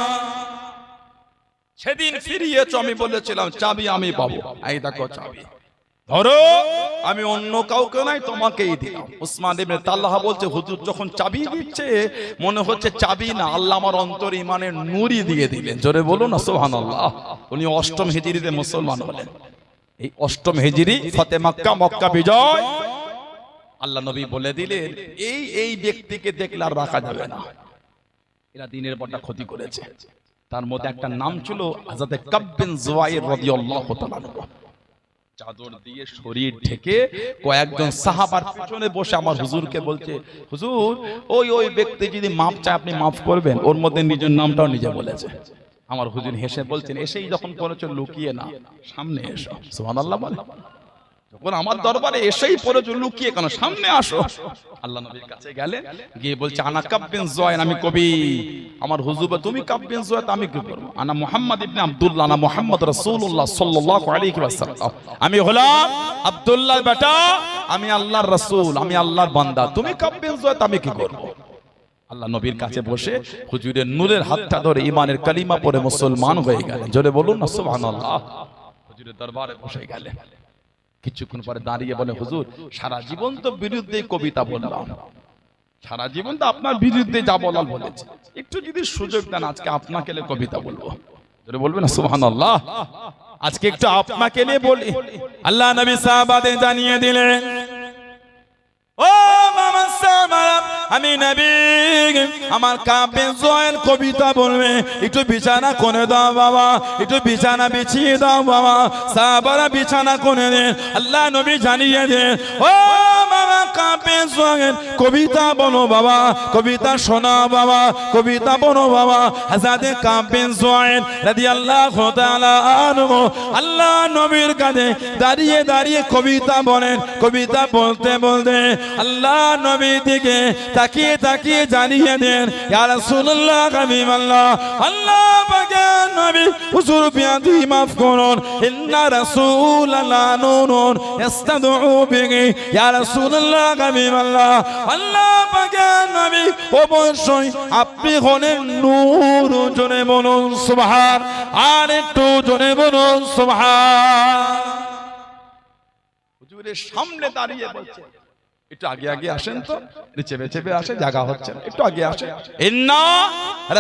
সেদিন ফিরিয়েছ, আমি বলেছিলাম চাবি আমি পাবো, এই দেখো চাবি ধরো, আমি অন্য কাউকে নাই তোমাকেই দিলাম। উসমান ইবনে তালহা বলছে, হুজুর যখন চাবি দিচ্ছে মনে হচ্ছে চাবি না, আল্লাহ আমার অন্তর ইমানের নূরই দিয়ে দিলেন। জোরে বলুন না সুবহানাল্লাহ। উনি অষ্টম হিজরিতে মুসলমান হলেন। এই অষ্টম হিজরি ফতে মক্কা, মক্কা বিজয়, আল্লাহ নবী বলে দিলেন এই এই ব্যক্তিকে দেখলে আর রাখা যাবে না, এরা দিনের পরটা ক্ষতি করেছে। তার মধ্যে একটা নাম ছিল হযরত কাব বিন জুয়াইর রাদিয়াল্লাহু তাআলা। চাদর দিয়ে শরীর ঢেকে কয়েকজন সাহাবার পিছনে বসে আমার হুজুরকে বলছে, হুজুর ওই ওই ব্যক্তি যদি মাফ চায় আপনি মাফ করবেন। ওর মধ্যে নিজের নামটাও নিজে বলেছে। আমার হুজুর হেসে বলছেন, এসেই যখন পড়েছ লুকিয়ে না, সামনে এসো। সুবহানাল্লাহ বলে। যখন আমার দরবারে এসেই পড়েছ লুকিয়ে কেন, সামনে আসো। আল্লাহ নবীর কাছে গেলে গিয়ে বলছে, আনা কাব বিন জুয়াইর, আমি কবি। আমার হুজুর, তুমি কাব বিন জুয়াইর, আমি কি করব? আনা মুহাম্মদ ইবনে আব্দুল্লাহ, আনা মুহাম্মদ রাসূলুল্লাহ সাল্লাল্লাহু আলাইহি ওয়াসাল্লাম, আমি হলাম আব্দুল্লাহর বেটা, আমি আল্লাহর রাসূল, আমি আল্লাহর বান্দা। তুমি কাব বিন জুয়াইর, আমি কি করব? আল্লাহ নবীর কাছে বসে হুজুরের নূরের হাতটা ধরে ইমানের কালিমা পড়ে মুসলমান হয়ে গেলেন। জোরে বলুন না সুবহানাল্লাহ। হুজুরের দরবারে বসে গেলেন। কিছুক্ষণ পরে দাঁড়িয়ে বলে, হুজুর সারা জীবন তো বিরুদ্ধে কবিতা বললাম, সারা জীবন তো আপনার বিরুদ্ধে যা বলার বলেছে, একটু যদি সুযোগ দেন আজকে আপনাকে নিয়ে কবিতা বলবো। জোরে বলবেন না সুবহানাল্লাহ। আজকে একটু আপনাকে নিয়ে বলি। আল্লাহ নবী সাহাবাদের জানিয়ে দিলেন, ও মামা সাহাবা, আমি নবী আমার কাব বিন জুয়াইর কবিতা বলবে, একটু বিছানা করে দাও বাবা, একটু বিছানা বিছিয়ে দাও বাবা। সাহাবারা বিছানা করে দেন। আল্লাহ নবী জানিয়ে দেন, ও মামা কাব বিন জুয়াইর কবিতা বলো বাবা, কবিতা শোনা বাবা, কবিতা বলো বাবা। হযরত কাব বিন জুয়াইর রাদিয়াল্লাহু তাআলা আনহু আল্লাহ নবীর কাছে দাঁড়িয়ে দাঁড়িয়ে কবিতা বলেন। কবিতা বলতে বলতে আল্লাহ নবী দিকে তাকিয়ে তাকিয়ে জানিয়ে দেন, ইয়া রাসূলুল্লাহ হাবিবাল্লাহ, আল্লাহ পাকের নবী হুজুর বিয়াদি মাফ করুন ইন্না রাসূলাল্লাহ নূরুন ইস্তাদউ বিহি ইয়া রাসূলুল্লাহ হাবিবাল্লাহ আল্লাহ পাকের নবী অবশ্যই আপনি হলেন নূর জোরে বলুন সুবহান আর একটু জোরে বলুন সুবহান হুজুরের সামনে দাঁড়িয়ে বলছে একটু আগে আগে আসেন তো চেপে চেপে আসে জায়গা হচ্ছে একটু আগে আসেন ইন্না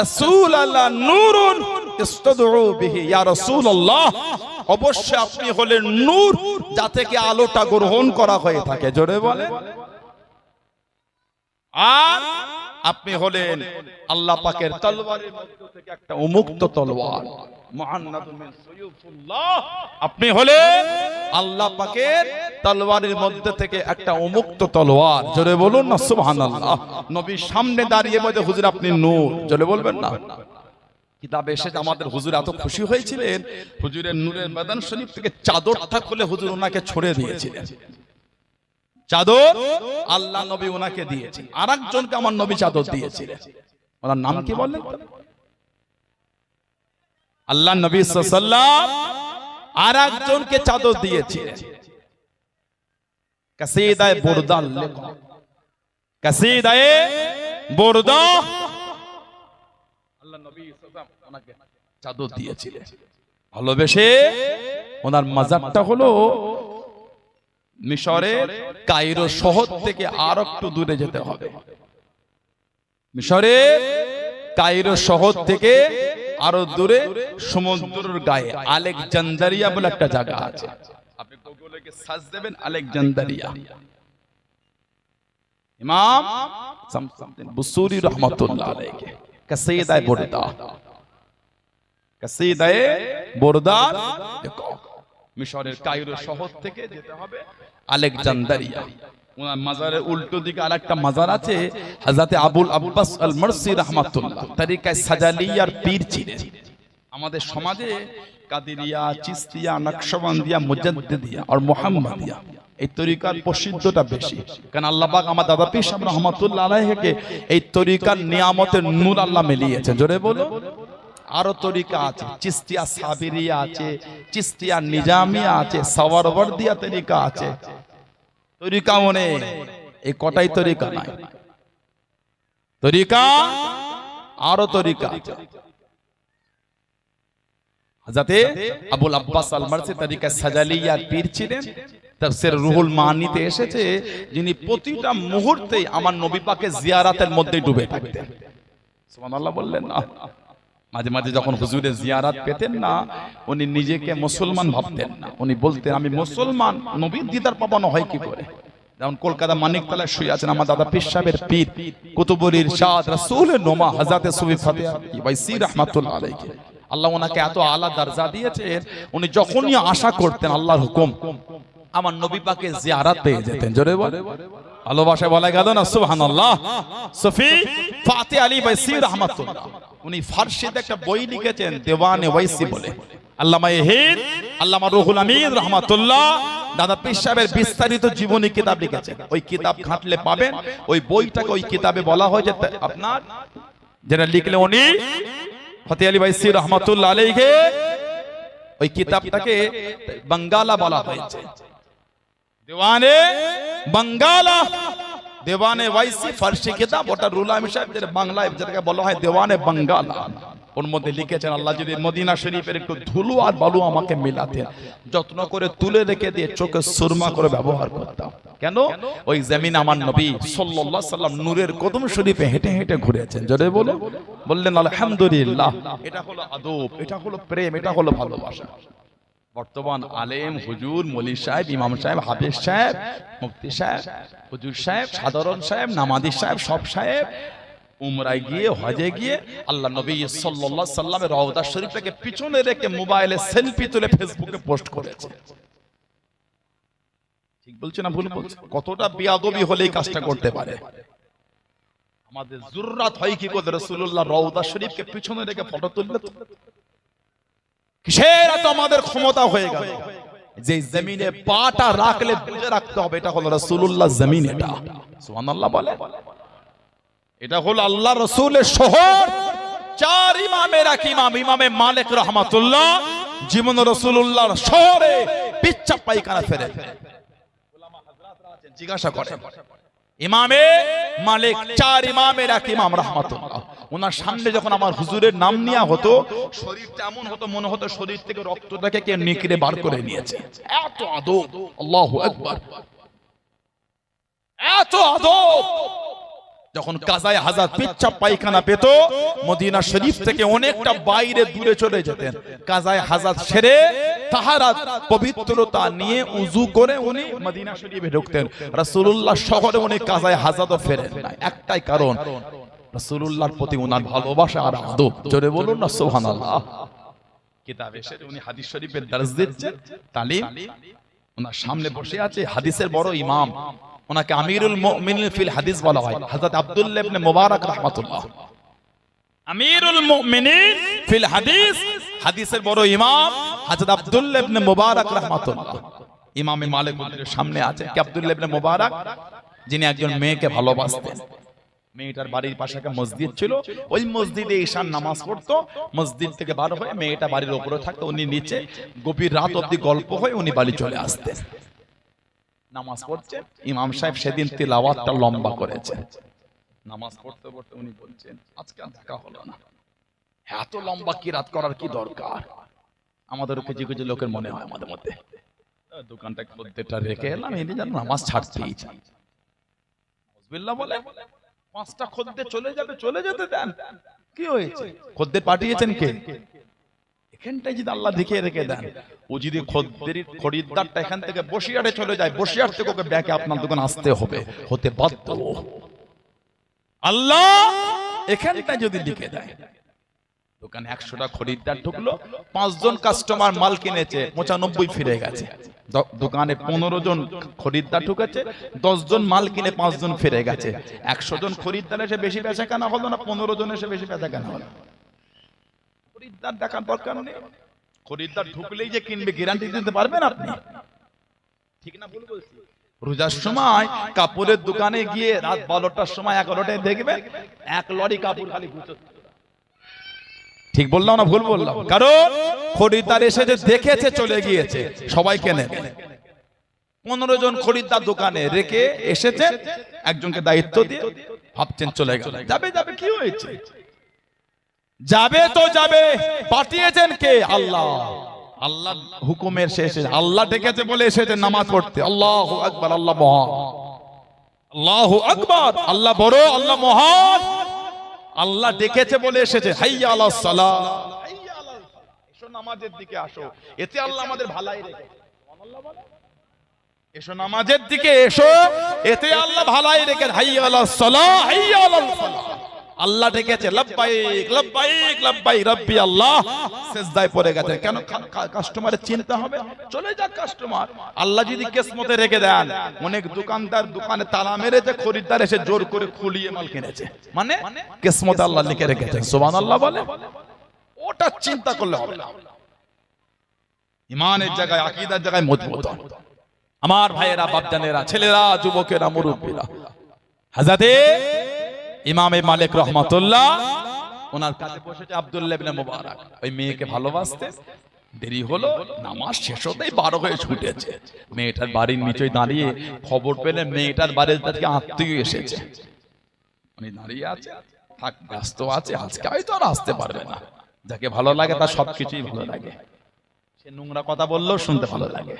রাসূলাল্লাহ নূরুন ইস্তাদউ বিহি ইয়া রাসূলুল্লাহ অবশ্যই আপনি হলেন নূর যা থেকে আলোটা গ্রহণ করা হয়ে থাকে জোরে বলে আর আপনি হলেন আল্লাহ পাকের তলোয়ারের মধ্য থেকে একটা উন্মুক্ত তলোয়ার মুহান্নাদুন মিন সাইয়্যিদুল্লাহ আপনি হলেন আল্লাহ পাকের তলোয়ারের মধ্যে থেকে একটা উন্মুক্ত তলোয়ার জোরে বলুন না সুবহানাল্লাহ নবীর সামনে দাঁড়িয়ে বলে হুজুর আপনি নূর জোরে বলবেন না কিতাবে এসে আমাদের হুজুর এত খুশি হয়েছিলেন হুজুরের নূরের ময়দান শরীফ থেকে চাদরটা খুলে হুজুর ওনাকে ছড়ে দিয়েছিলেন চাদর আল্লাহ নবী ওনাকে দিয়েছেন আরেকজনকে আমার নবী চাদর দিয়েছিলেন ওনার নাম কি বললেন আল্লাহ নবী সাল্লাল্লাহু আলাইহি ওয়াসাল্লাম আরেকজনকে চাদর দিয়েছিলেন কাসিদায়ে বুরদা লেখা কাসিদায়ে বুরদা আল্লাহ নবী সাল্লাল্লাহু আলাইহি ওয়াসাল্লাম ওনাকে চাদর দিয়েছিলেন ভালোবেসে ওনার মাজারটা হলো মিশরের কায়রো শহর থেকে আর একটু দূরে যেতে হবে মিশরের কায়রো শহর থেকে আরো দূরে সমুদ্রের গায়ে আলেকজান্দ্রিয়া বলে একটা জায়গা আছে আপনি গুগলে গিয়ে সার্চ দেবেন আলেকজান্দ্রিয়া ইমাম শামসুদ্দিন বুসুরি রাহমাতুল্লাহ আলাইহি কাসিদায়ে বুরদা কাসিদায়ে বুরদা মিশরের কায়রো শহর থেকে যেতে হবে আলেকজান্দ্রিয়া ওনার মাজারের উল্টো দিকে আরেকটা মাজার আছে হযরত আবুল আব্বাস আল মারসি রাহমাতুল্লাহ তরিকায়ে সাজালিয়ার পীর ছিলেন আমাদের সমাজে কাদেরিয়া চিশতিয়া নকশবন্দিয়া মুজাদ্দিদিয়া আর মুহাম্মাদিয়া এই তরিকার প্রসিদ্ধতা বেশি কারণ আল্লাহ পাক আমার দাদা পীর সাহেব রাহমাতুল্লাহ আলাইহিকে এই তরিকার নিয়ামতের নূর আল্লাহ মিলিয়েছে জোরে বলো আরো তরিকা আছে চিশতিয়া সাবিরিয়া আছে চিশতিয়া নিজামিয়া আছে সাওয়ারওয়ার্দিয়া তরিকা আছে তরিকা মনে এই কটাই তরিকা নাই তরিকা আরো তরিকা আছে হযরত আবুল আব্বাস আল মারসি তরিকা সাজালিয়ার পীর ছিলেন তাফসীর রুহুল মানিতে এসেছে যিনি প্রতিটা মুহূর্তে আমার নবী পাকের জিয়ারাতের মধ্যে ডুবে থাকতেন সুবহানাল্লাহ বললেন না মাঝে মাঝে যখন হুজুরের জিয়ারাত পেতেন না উনি নিজেকে মুসলমান ভাবতেন না উনি বলতেন আমি মুসলমান নবীর দিদার পাবানো হয় কি করে যেমন কলকাতা মানিকতলায় শুয়ে আছেন আমার দাদা পীর সাহেবের পীর কুতুবুল ইরশাদ রাসূলের নোমা হযরত সুফি ফাতিহা ওয়াইসি রাহমাতুল্লাহ আলাইহি আল্লাহ ওনাকে এত আলা দরজা দিয়েছেন উনি যখনই আশা করতেন আল্লাহর হুকুম আমার নবী পাকের জিয়ারত পেয়ে যেতেন জোরে বলে ভালোবাসা বলা গেল না সুবহানাল্লাহ সুফি ফাতিহ আলী ওয়াইসি রাহমাতুল্লাহ উনি ফারসিতে একটা বই লিখেছেন দেওয়ানে ওয়াইসি বলে আল্লামা হিদ আল্লামা রুহুল আমিন রাহমাতুল্লাহ দাদা পীর সাহেবের বিস্তারিত জীবনী কিতাব লিখেছেন ওই কিতাব ঘাটলে পাবেন ওই বইটাকে ওই কিতাবে বলা হয় যে আপনার যেটা লিখলে উনি ফাতিহ আলী ওয়াইসি রাহমাতুল্লাহ আলাইহি ওই কিতাবটাকে বাঙ্গালা বলা হয়েছে দেওয়ানে বাঙ্গালা দেওয়ানে ওয়াইসি ফারসি কিতাব ওটা রুহুল আমিন সাহেব যেটা বাংলায় যেটাকে বলা হয় দেওয়ানে বাঙ্গালা ওর মধ্যে লিখেছেন আল্লাহ যদি মদিনা শরীফের একটু ধুলো আর বালু আমাকে মিলাতেন যত্ন করে তুলে রেখে দিয়ে চোখে সুরমা করে ব্যবহার করতাম কেন ওই জমিন আমার নবী সাল্লাল্লাহু আলাইহি সাল্লাম নূরের কদম শরীফে হেঁটে হেঁটে ঘুরেছেন জোরে বলো বললেন আলহামদুলিল্লাহ এটা হলো আদব এটা হলো প্রেম এটা হলো ভালোবাসা বর্তমান আলেম হুজুর মৌলী সাহেব ইমাম সাহেব হাফেজ সাহেব মুফতি সাহেব হুজুর সাহেব সাধারণ সাহেব নামাজি সাহেব সব সাহেব উমরায় গিয়ে হজে গিয়ে আল্লাহ নবী সাল্লাল্লাহু আলাইহি সাল্লামের রওজা শরীফটাকে পিছনে রেখে মোবাইলে সেলফি তুলে ফেসবুকে পোস্ট করেছে ঠিক বলছি না ভুল বলছি কতটা বেয়াদবি হলে এই কাজটা করতে পারে আমাদের জরুরত হয় কি করে রাসূলুল্লাহ রওজা শরীফকে পিছনে রেখে ফটো তুললে কিসের এত আমাদের ক্ষমতা হয়ে গেল যে জমিনে পাটা রাখলে বুঝে রাখতে হবে এটা হলো রাসূলুল্লাহ জমিন এটা সুবহানাল্লাহ বলে এটা হলো আল্লাহ রাসূলের শহর চার ইমামের এক ইমাম ইমামে মালিক রাহমাতুল্লাহ জীবন রাসূলুল্লাহর শহরে পিচ্চাপ পায়খানা ফেরে। উলামা হযরতরা আছেন, জিজ্ঞাসা করেন ইমামে মালিক চার ইমামের এক ইমাম রাহমাতুল্লাহ, ওনার সামনে যখন আমার হুজুরের নাম নেওয়া হতো শরীরটা এমন হতো মনে হতো শরীর থেকে রক্তটাকে কে নিকড়ে বার করে নিয়েছে। এত আদব, আল্লাহু আকবার, এত আদব। যখন কাজায়ে হাজাত পিচ্চাপ পায়খানা পেত মদিনা শরীফ থেকে অনেকটা বাইরে দূরে চলে যেতেন। কাজায়ে হাজাত সেরে তাহারাত পবিত্রতা নিয়ে উযু করে উনি মদিনা শরীফে ঢুকতেন। রাসূলুল্লাহ শহরে উনি কাজায়ে হাজাতও ফেরেন না, একটাই কারণ রাসূলুল্লাহর প্রতি ওনার ভালোবাসা আর আদব। জোরে বলুন না সুবহানাল্লাহ। কিতাবে এসে উনি হাদিস শরীফের দর্স দিচ্ছেন, তালিম, ওনার সামনে বসে আছে হাদিসের বড় ইমাম, ওনাকে আমিরুল মুমিনিন ফিল হাদিস বলা হয়, হযরত আব্দুল্লাহ ইবনে মুবারক রাহমাতুল্লাহ। আমিরুল মুমিনিন ফিল হাদিস, হাদিসের বড় ইমাম হযরত আব্দুল্লাহ ইবনে মুবারক রাহমাতুল্লাহ ইমামে মালিকের সামনে আছে। কি আব্দুল্লাহ ইবনে মুবারক, যিনি একজন মেয়েকে ভালোবাসতেন। মেয়েটার বাড়ির পাশে একটা মসজিদ ছিল, ওই মসজিদে ঈশার নামাজ পড়তো। মসজিদ থেকে বার হয়ে মেয়েটা বাড়ির উপরে থাকতো, উনি নিচে গভীর রাত অবধি গল্প হয়ে উনি বাড়ি চলে আসতেন। নামাজ পড়ছেন, ইমাম সাহেব সেদিন তিলাওয়াতটা লম্বা করেছেন। নামাজ পড়তে পড়তে উনি বলছেন আজকে আর দেখা হলো না, এত লম্বা কিরাত করার কি দরকার? আমাদের কিছু কিছু লোকের মনে হয় আমাদের মধ্যে দোকানটা খদ্দেরটা রেখে এলাম, এই যেন নামাজ ছাড়তেই চাই। বিসমিল্লাহ বলে পাঁচটা খদ্দের চলে যাবে, চলে যেতে দেন, কি হয়েছে? খদ্দের পাঠিয়েছেন কে? এখানটাই যদি আল্লাহ দেখিয়ে রেখে দেন, ও যদি খরিদ্দারটা এখান থেকে বসিরহাটে চলে যায়, বসিরহাট থেকে ওকে ব্যাকে আপনার দোকান আসতে হবে, হতে বাধ্য। আল্লাহ এখানটা যদি লিখে দেয়, দোকানে 100টা খরিদ্দার ঢুকলো, 5 জন কাস্টমার মাল কিনেছে, 95 ফিরে গেছে। দোকানে 15 জন খরিদ্দার ঢুকেছে, 10 জন মাল কিনে 5 জন ফিরে গেছে। 100 জন খরিদ্দার এসে বেশি বেচা কেনা হলো না, 15 জন এসে বেশি বেচা কেনা হলো। খরিদ্দার দেখার দরকার নেই, খরিদ্দার ঢুকলেই যে কিনবে গ্যারান্টি দিতে পারবেন আপনি? ঠিক না ভুল বলছি? রোজার সময় কাপড়ের দোকানে গিয়ে রাত 12টার সময় 11টায় দেখবেন এক লরি কাপড় খালি গুছোচ্ছে। ঠিক বললাম না ভুল বললাম? কারণ খরিদ্দার এসে যে দেখেছে চলে গিয়েছে, সবাই কেনে। 15 জন খরিদ্দার দোকানে রেখে এসেছে, একজনকে দায়িত্ব দিয়ে ভাবছেন চলে গেল, যাবে যাবে, কি হয়েছে? যাবে তো যাবে, পাঠিয়েছেন কে? আল্লাহ। আল্লাহ হুকুমের শেষে আল্লাহ ডেকেছে বলে এসেছে নামাজ পড়তে। আল্লাহু আকবার, আল্লাহ মহান, আল্লাহু আকবার, আল্লাহ বড়, আল্লাহ মহান। আল্লাহ ডেকেছে বলে এসেছে, হাইয়া আলাস সালাহ, হাইয়া আলাল ফালাহ, এসো নামাজের দিকে আসো। এতে আল্লাহ আমাদের ভালাই রেখেছে। সুবহানাল্লাহ বলে, এসো নামাজের দিকে এসো, এতে আল্লাহ ভালাই রেখেছে। হাইয়া আলাস সালাহ, হাইয়া আলাল ফালাহ। আল্লাহ ডেকেছে, লব্বাইক লব্বাইক লব্বাইক রব্বি আল্লাহ, সিজদায় পড়ে গেছে। কেন? কাস্টমারের চিন্তা হবে, চলে যাক কাস্টমার। আল্লাহ যদি কিসমতে রেখে দেন, অনেক দোকানদার দোকানে তালা মেরেছে, খরিদ্দার এসে জোর করে খুলিয়ে মাল কিনেছে, মানে কিসমতে আল্লাহ লিখে রেখেছেন। সুবহানাল্লাহ বলে, ওটা চিন্তা করলে হবে না। ঈমানের জায়গায়, আকীদার জায়গায় মজবুত হন। আমার ভাইয়েরা, বাপজানেরা, ছেলেরা, যুবকেরা, মুরব্বীরা, হযরতে ইমামে মালিক রহমাতুল্লাহ ওনার কাছে বসেছে আব্দুল্লাহ ইবনে মুবারক। ওই মেয়েকে ভালোবাসতে দেরি হলো, নামাজ শেষ হতেই 12 হয়ে ছুটেছে। মেয়েটার বাড়ির নিচে দাঁড়িয়ে খবর পেলে মেয়েটার বাড়ির থেকে আত্মীয় এসেছে, উনি দাঁড়িয়ে আছে, থাক ব্যস্ত আছে, আজকে হয়তো আর আসতে পারবে না। যাকে ভালো লাগে তার সবকিছুই ভালো লাগে, সে নোংরা কথা বললেও শুনতে ভালো লাগে।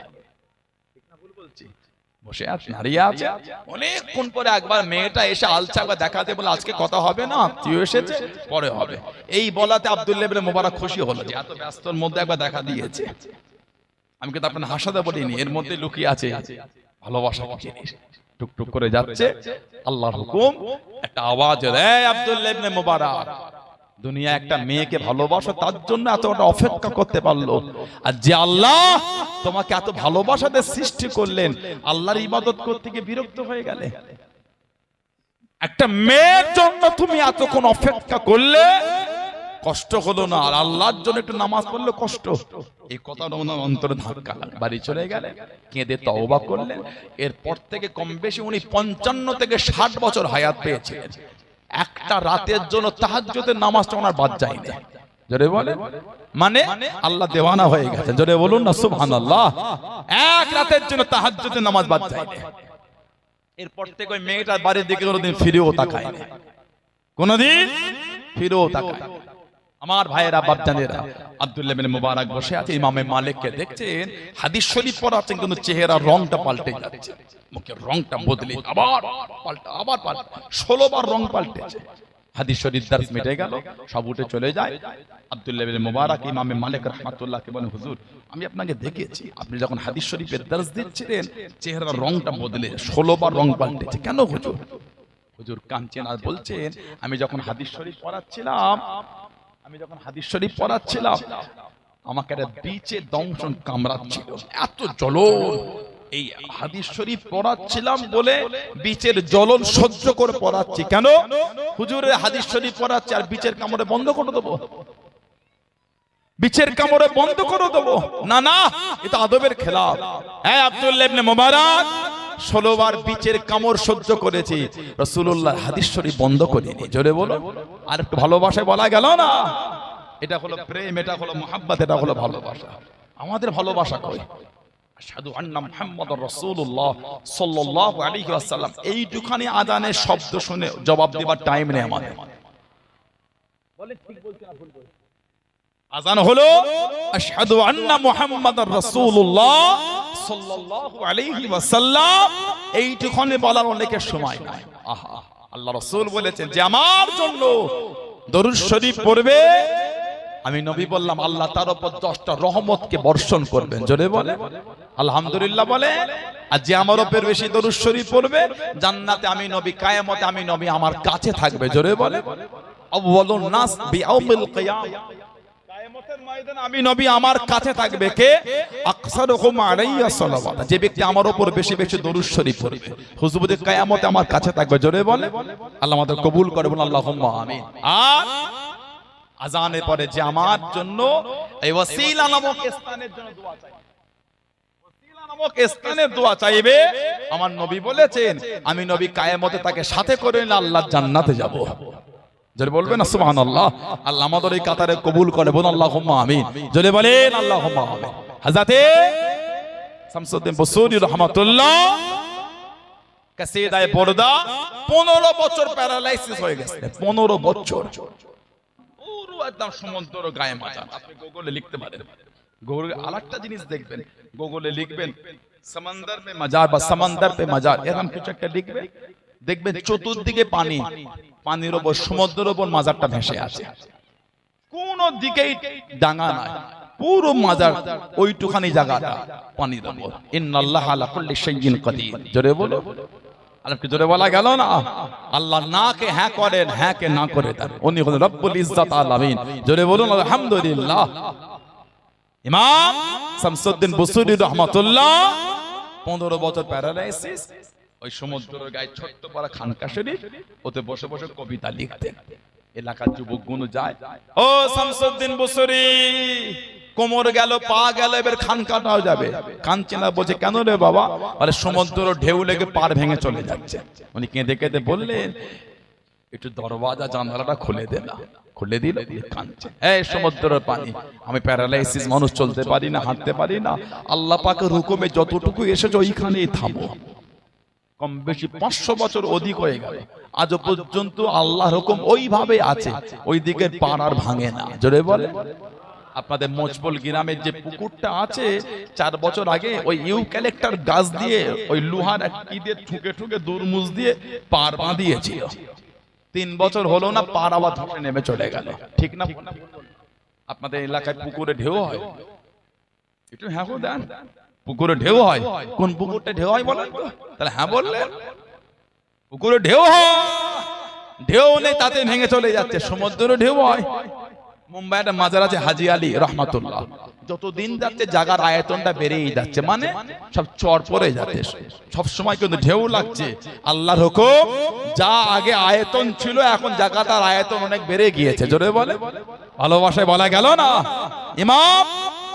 বসে আছে, দাঁড়িয়ে আছে, অনেকক্ষণ পরে একবার মেয়েটা এসে আলচাবা দেখাতে বলে আজকে কথা হবে না, আত্মীয় এসেছে, পরে হবে। এই বলাতে আব্দুল্লাহ ইবনে মুবারক খুশি হলো যে এত ব্যস্তর মধ্যে একবার দেখা দিয়েছে। আমি কিন্তু আপনার হাসাতে বলিনি, এর মধ্যে লুকিয়ে আছে ভালোবাসা জিনিস। টুকটুক করে যাচ্ছে, আল্লাহর হুকুম, একটা আওয়াজ, এই আব্দুল্লাহ ইবনে মুবারক, দুনিয়া একটা মেয়েকে ভালোবাসো, তার জন্য এতটা অপেক্ষা করতে পারলো। আর যে আল্লাহ তোমাকে এত ভালোবাসাতে সৃষ্টি করলেন, আল্লাহর ইবাদত করতে গিয়ে বিরক্ত হয়ে গেলে? একটা মেয়ের জন্য তুমি এতক্ষণ অপেক্ষা করলে, কষ্ট হলো না? আর আল্লাহর জন্য একটু নামাজ পড়লে কষ্ট? এই কথাটা ওনার অন্তরে ধাক্কা লাগে। বাড়ি চলে গেলেন, কেঁদে তওবা করলেন। এরপর থেকে কম বেশি উনি 55 থেকে 60 বছর হায়াত পেয়েছিলেন। একটা রাতের জন্য তাহাজ্জুদের নামাজটা ওনার বাদ যায় না। জোরে বলে মানে আল্লাহ দেওয়ানা হয়ে গেছে। জোরে বলুন না সুবহানাল্লাহ। এক রাতের জন্য তাহাজ্জুদের নামাজ বাদ যায় না। এরপর থেকে ওই মেয়েটার বাড়ির দিকে কোনোদিন ফিরেও তাকায় না, কোনোদিন ফিরেও তাকায়। আমার ভাইয়েরা বাপজানেরা, আব্দুল্লাহ বিন মুবারক বসে আছে, ইমামে মালিককে দেখছেন হাদিস শরীফ পড়াচ্ছেন, কিন্তু চেহারার রংটা পাল্টে যাচ্ছে, মুখের রংটা বদলে আবার পাল্টা আবার পাল্টা 16 বার রং পাল্টেছে। হাদিস শরীফ দর্শ মিটে গেল, সব উঠে চলে যায়। আব্দুল্লাহ বিন মুবারক ইমামে মালিক রাহমাতুল্লাহকে বলেন, হুজুর আমি আপনাকে দেখেছি আপনি যখন হাদিস শরীফের দর্শ দিচ্ছিলেন চেহারার রংটা বদলে 16 বার রং পাল্টেছে, কেন হুজুর? হুজুর কাঁদছেন আর বলছেন, আমি যখন হাদিস শরীফ পড়াচ্ছিলাম আমাকে একটা বিচে দংশন কামড়াচ্ছিল, এত জ্বলন। এই হাদিস শরীফ পড়াচ্ছিলাম বলে বিচের জ্বলন সহ্য করে পড়াচ্ছি। কেন হুজুরের হাদিস শরীফ পড়াচ্ছি আর বিচের কামড়ে বন্ধ করে দেবো? বিচের কামড়ে বন্ধ করে দেবো? না না, এটা আদবের খেলাফ। হ্যাঁ আব্দুল্লাহ ইবনে মুবারক 16 বার বিচের কামড় সহ্য করেছি, রাসূলুল্লাহ হাদিস শরীফ বন্ধ করিনি। জোরে বলো। আর একটু ভালোবাসায় বলা গেল না, এটা হলো প্রেম, এটা হলো মুহাব্বত, এটা হলো ভালোবাসা। আমাদের ভালোবাসা কই? আশহাদু আন্না মুহাম্মাদুর রাসূলুল্লাহ সাল্লাল্লাহু আলাইহি ওয়াসাল্লাম, এইটুখানি আযানের শব্দ শুনে জবাব দেবার টাইম নেই আমাদের। বলে ঠিক বলছেন না ভুল বলছেন? আযান হলো আশহাদু আন্না মুহাম্মাদুর রাসূলুল্লাহ সাল্লাল্লাহু আলাইহি ওয়াসাল্লাম, এইটুখানি বলার অনেকের সময় নাই। আহা, আল্লাহ রাসূল বলেছেন যে আমার জন্য দরুদ শরীফ পড়বে, আমি নবী বললাম আল্লাহ তার উপর 10টা রহমতকে বর্ষণ করবেন। জোরে বলে আলহামদুলিল্লাহ বলে। আর যে আমার উপর বেশি দরুদ শরীফ পড়বে, জান্নাতে আমি নবী, কিয়ামতে আমি নবী আমার কাছে থাকবে। জোরে বলে আউয়ালুন নাস বিয়াউমিল কিয়ামah, কিয়ামতের ময়দানে আমি নবী আমার কাছে থাকবে। কে? আকসারুহুম আলাইয়া সালাওয়াত, যে ব্যক্তি আমার উপর বেশি বেশি দরুদ শরীফ পড়বে, হুজুর বলে কিয়ামতে আমার কাছে থাকবে। জোরে বলে আল্লাহ আমাদের কবুল করে, বলুন আল্লাহুম্মা আমিন। আর আযানের পরে যে আমার জন্য এই ওয়াসিলা নামক স্থানের জন্য দোয়া চাইবে, ওয়াসিলা নামক স্থানের দোয়া চাইবে, আমার নবী বলেছেন আমি নবী কিয়ামতে তাকে সাথে করে নিয়ে আল্লাহর জান্নাতে যাব। জোরে বলবেন না সুবহানাল্লাহ। আল্লাহ আমাদের এই কাতারে কবুল করে, বলুন আল্লাহুম্মা আমিন। জোরে বলেন আল্লাহুম্মা আমিন। হযরতে শামসুদ্দিন বুসুরি রাহমাতুল্লাহ কাসিদায়ে পর্দা 15 বছর প্যারালাইসিস হয়ে গেছে, 15 বছর পুরো একদম সমুদ্র গায়ে মাজা। আপনি গুগলে লিখতে পারেন, গুগলে আরেকটা জিনিস দেখবেন, গুগলে লিখবেন সমুদ্র মে মাজার বা সমুদ্র পে মাজার, এরকম কিছু একটা লিখবেন, দেখবেন চতুর্দিকে পানি, পানির উপর সমুদ্রের উপর মাজারটা ভেসে আছে, কোন দিকেই ডাঙা নাই, পুরো মাজার ওইটুখানি জায়গাটা পানির উপর। ইন্নাল্লাহা আলা কুল্লি শাইইন কাদির। জোরে বলো। আর কি জোরে বলা গেল না? আল্লাহ না কে হ্যাঁ করেন, হ্যাঁ কে না করে দেন, উনি হলেন রব্বুল ইজ্জাত আলামিন। জোরে বলুন আলহামদুলিল্লাহ। ইমাম শামসুদ্দিন বুসুরি রাহমাতুল্লাহ 15 বছর প্যারালাইসিস, ওই সমুদ্রের গায়ে ছোট্ট পাড়া খানকা শরীফ, ওতে বসে বসে কবিতা লিখতেন। এলাকার যুবকগুলো যায়, ও শামসুদ্দিন বুসুরি কোমর গেল, পা গেল, এবার খানকাটাও যাবে। কাঁদছে না, বলছে কেন রে বাবা? আরে সমুদ্র ঢেউ লেগে পার ভেঙে চলে যাচ্ছে। উনি কেঁদে কেঁদে বললেন একটু দরওয়াজা জানালাটা খুলে দে না। খুলে দিল, কাঁদছে, এই সমুদ্রের পানি, আমি প্যারালাইসিস মানুষ, চলতে পারি না, হাঁটতে পারি না, আল্লাহ পাকের হুকুমে যতটুকু এসেছে ওইখানেই থামো। কম বেশি 500 বছর অধিক হয়ে গেল, আজ পর্যন্ত আল্লাহর হুকুম ওইভাবে আছে, ওই দিকের পার আর ভাঙে না। জোরে বলে। আপনাদের মোচবল গ্রামের যে পুকুরটা আছে, 4 বছর আগে ওই ইউক্যালিপটাস গাছ দিয়ে ওই লোহার কি দিয়ে ঠুকে ঠুকে দুরমুজ দিয়ে পার বাঁধিয়েছিল। 3 বছর হলো না, পার আবার ধসে নেমে চলে গেল। ঠিক না? আপনাদের এলাকায় পুকুরে ঢেউ হয়? একটু হ্যাঁ দেন। পুকুরে ঢেউ হয়? কোন পুকুরটা ঢেউ হয় বলেন তো? তাহলে হ্যাঁ বললেন। পুকুরে ঢেউ হয়, ঢেউ নেই তাতে ভেঙে চলে যাচ্ছে। সমুদ্রে ঢেউ হয়। মুম্বাই একটা মাজার আছে হাজি আলী রহমাতুল্লাহ, যতদিন যাচ্ছে জায়গার আয়তনটা বেড়েই যাচ্ছে, মানে সব চর পড়ে যাচ্ছে, সব সময় কিন্তু ঢেউ লাগছে। আল্লাহর হুকুম, যা আগে আয়তন ছিল এখন জায়গাটার আয়তন অনেক বেড়ে গিয়েছে। জোরে বলে ভালোবাসায় বলা গেল না? ইমাম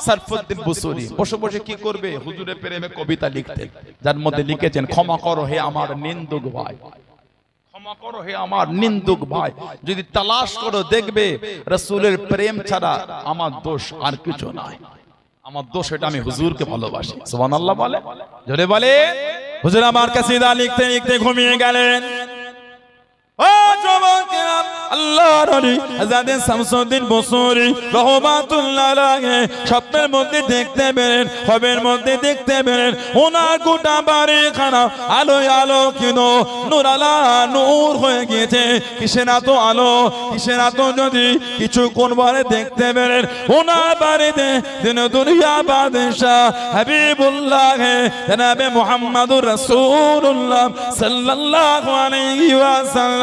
সরফুদ্দিন বুসুরি বসে বসে কি করবে? হুজুরের প্রেমে কবিতা লিখতেন, যার মধ্যে লিখেছেন ক্ষমা করো হে আমার নিন্দুক ভাই, ক্ষমা করো হে আমার নিন্দুক ভাই, যদি তালাশ করো দেখবে রাসূলের প্রেম ছাড়া আমার দোষ আর কিছু নাই। আমার দোষ এটা আমি হুজুরকে ভালোবাসি। সুবহানাল্লাহ বলে, জোরে বলে। হুজুর আমার কাসিদা লিখতে লিখতে ঘুমিয়ে গেলেন। ও যুবকেরা, আল্লাহর ওলি হযরত শামসুদ্দিন বুসরি রাহমাতুল্লাহ আলাইহি স্বপ্নের মধ্যে দেখতে পেলেন, খবের মধ্যে দেখতে পেলেন ওনার গোটা বাড়িখানা আলোয় আলোকিত, নূর আলা নূর হয়ে গিয়েছে। কিসের এত আলো, কিসের এত, যদি কিছুক্ষণ পরে দেখতে পেলেন ওনার বাড়িতে দিন দুনিয়া বাদশাহ হাবিবুল্লাহ জনাবে মুহাম্মদুর রাসূলুল্লাহ সাল্লাল্লাহু আলাইহি ওয়াসাল্লাম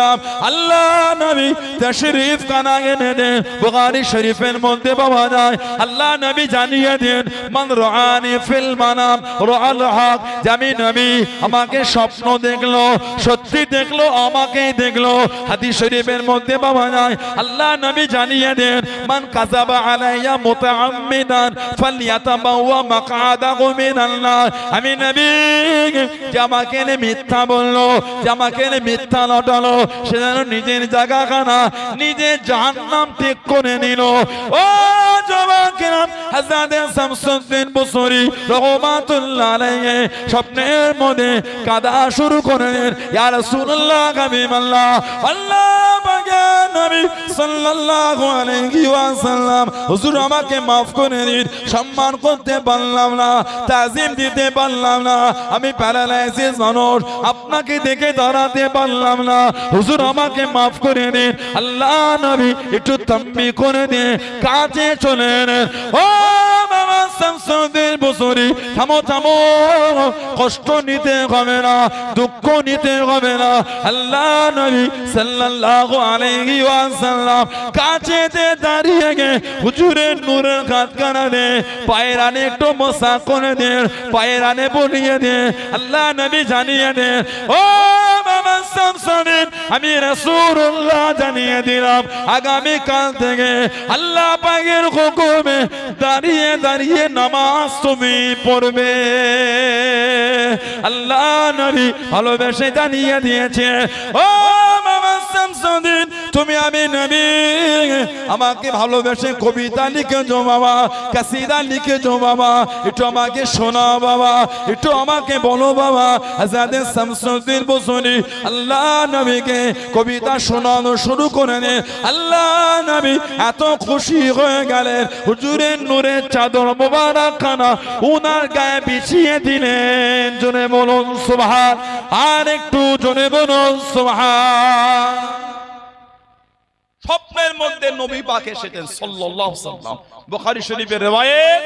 আল্লাহ নবী তশরীফ খানা এনে দেন। বুখারী শরীফের মধ্যে পাওয়া যায় আল্লাহ নবী জানিয়ে দেন, মান রাআনি ফিল মানাম রাআল হক, আমি নবী আমাকে স্বপ্ন দেখলো, সত্যি দেখলো, আমাকেই দেখলো। হাদিস শরীফের মধ্যে পাওয়া যায় আল্লাহ নবী জানিয়ে দেন, মান কাযাবা আলাইয়া মুতাআম্মিদান ফালইয়াতাবাওয়া মাকআদাহু মিনান নার, আমি নবী যে আমাকে মিথ্যা বললো, যে আমাকে মিথ্যা লটালো, সে যেন নিজের জায়গাখানা নিজে জাহান্নাম ঠিক করে নিল। ও যুবকেরা, হযরত শামসুদ্দিন বুসরি রাহমাতুল্লাহ আলাইহি স্বপ্নের মধ্যে কাঁদা শুরু করলেন, ইয়া রাসূলুল্লাহ হাবিবাল্লাহ, আল্লাহ পাকের নবী সাল্লাল্লাহু আলাইহি ওয়াসাল্লাম, হুজুর আমাকে maaf করে দিন, সম্মান করতে পারলাম না, তাজিম দিতে পারলাম না, আমি প্যারালাইসিস মানুষ, আপনাকে দেখে দাঁড়াতে পারলাম না, হুজুর আমাকে maaf করে দিন। আল্লাহ নবী একটু তাম্বি করে দিয়ে কাছে চলে এলেন। ও বাবা শামসুদ্দিন বুসরি, থামো থামো, কষ্ট নিতে হবে না, দুঃখ নিতে হবে না। আল্লাহ নবী সাল্লাল্লাহু আলাইহি ওয়াসাল্লাম কাছেতে দাঁড়িয়ে গে হুজুরের নূরের কাঁধখানা দে, পায়ের আনে একটু মসা করে দেন, পায়ের আনে বলিয়ে দেন। আল্লাহ নবী জানিয়ে দেন, ও বাবা শামসুদ্দিন, আমি রাসূলুল্লাহ জানিয়ে দিলাম আগামী কাল থেকে আল্লাহ পাকের হুকুমে দাঁড়িয়ে দাঁড়িয়ে নামাজ তুমি পড়বে। আল্লাহ নবী ভালোবেসে জানিয়ে দিয়েছে, ও বাবা শামসুদ্দিন, তুমি আমি নবী, আমাকে ভালোবেসে কবিতা লিখেছো বাবা, কাসিদা লিখেছো বাবা, একটু আমাকে শোনাও বাবা, একটু আমাকে বলো বাবা। হযরত শামসুদ্দিন বুসরি আল্লাহ নবীকে কবিতা শোনানো শুরু করে দেন। আল্লাহ নবী এত খুশি হয়ে গেলেন, হুজুরের নূরের চাদর মোবারক খানা উনার গায়ে বিছিয়ে দিলেন। জোরে বলুন সুবহান, আর একটু জোরে বলুন সুবহান। স্বপ্নের মধ্যে নবী পাক এসেছেন সাল্লাল্লাহু আলাইহি ওয়াসাল্লাম, বুখারী শরীফের riwayat,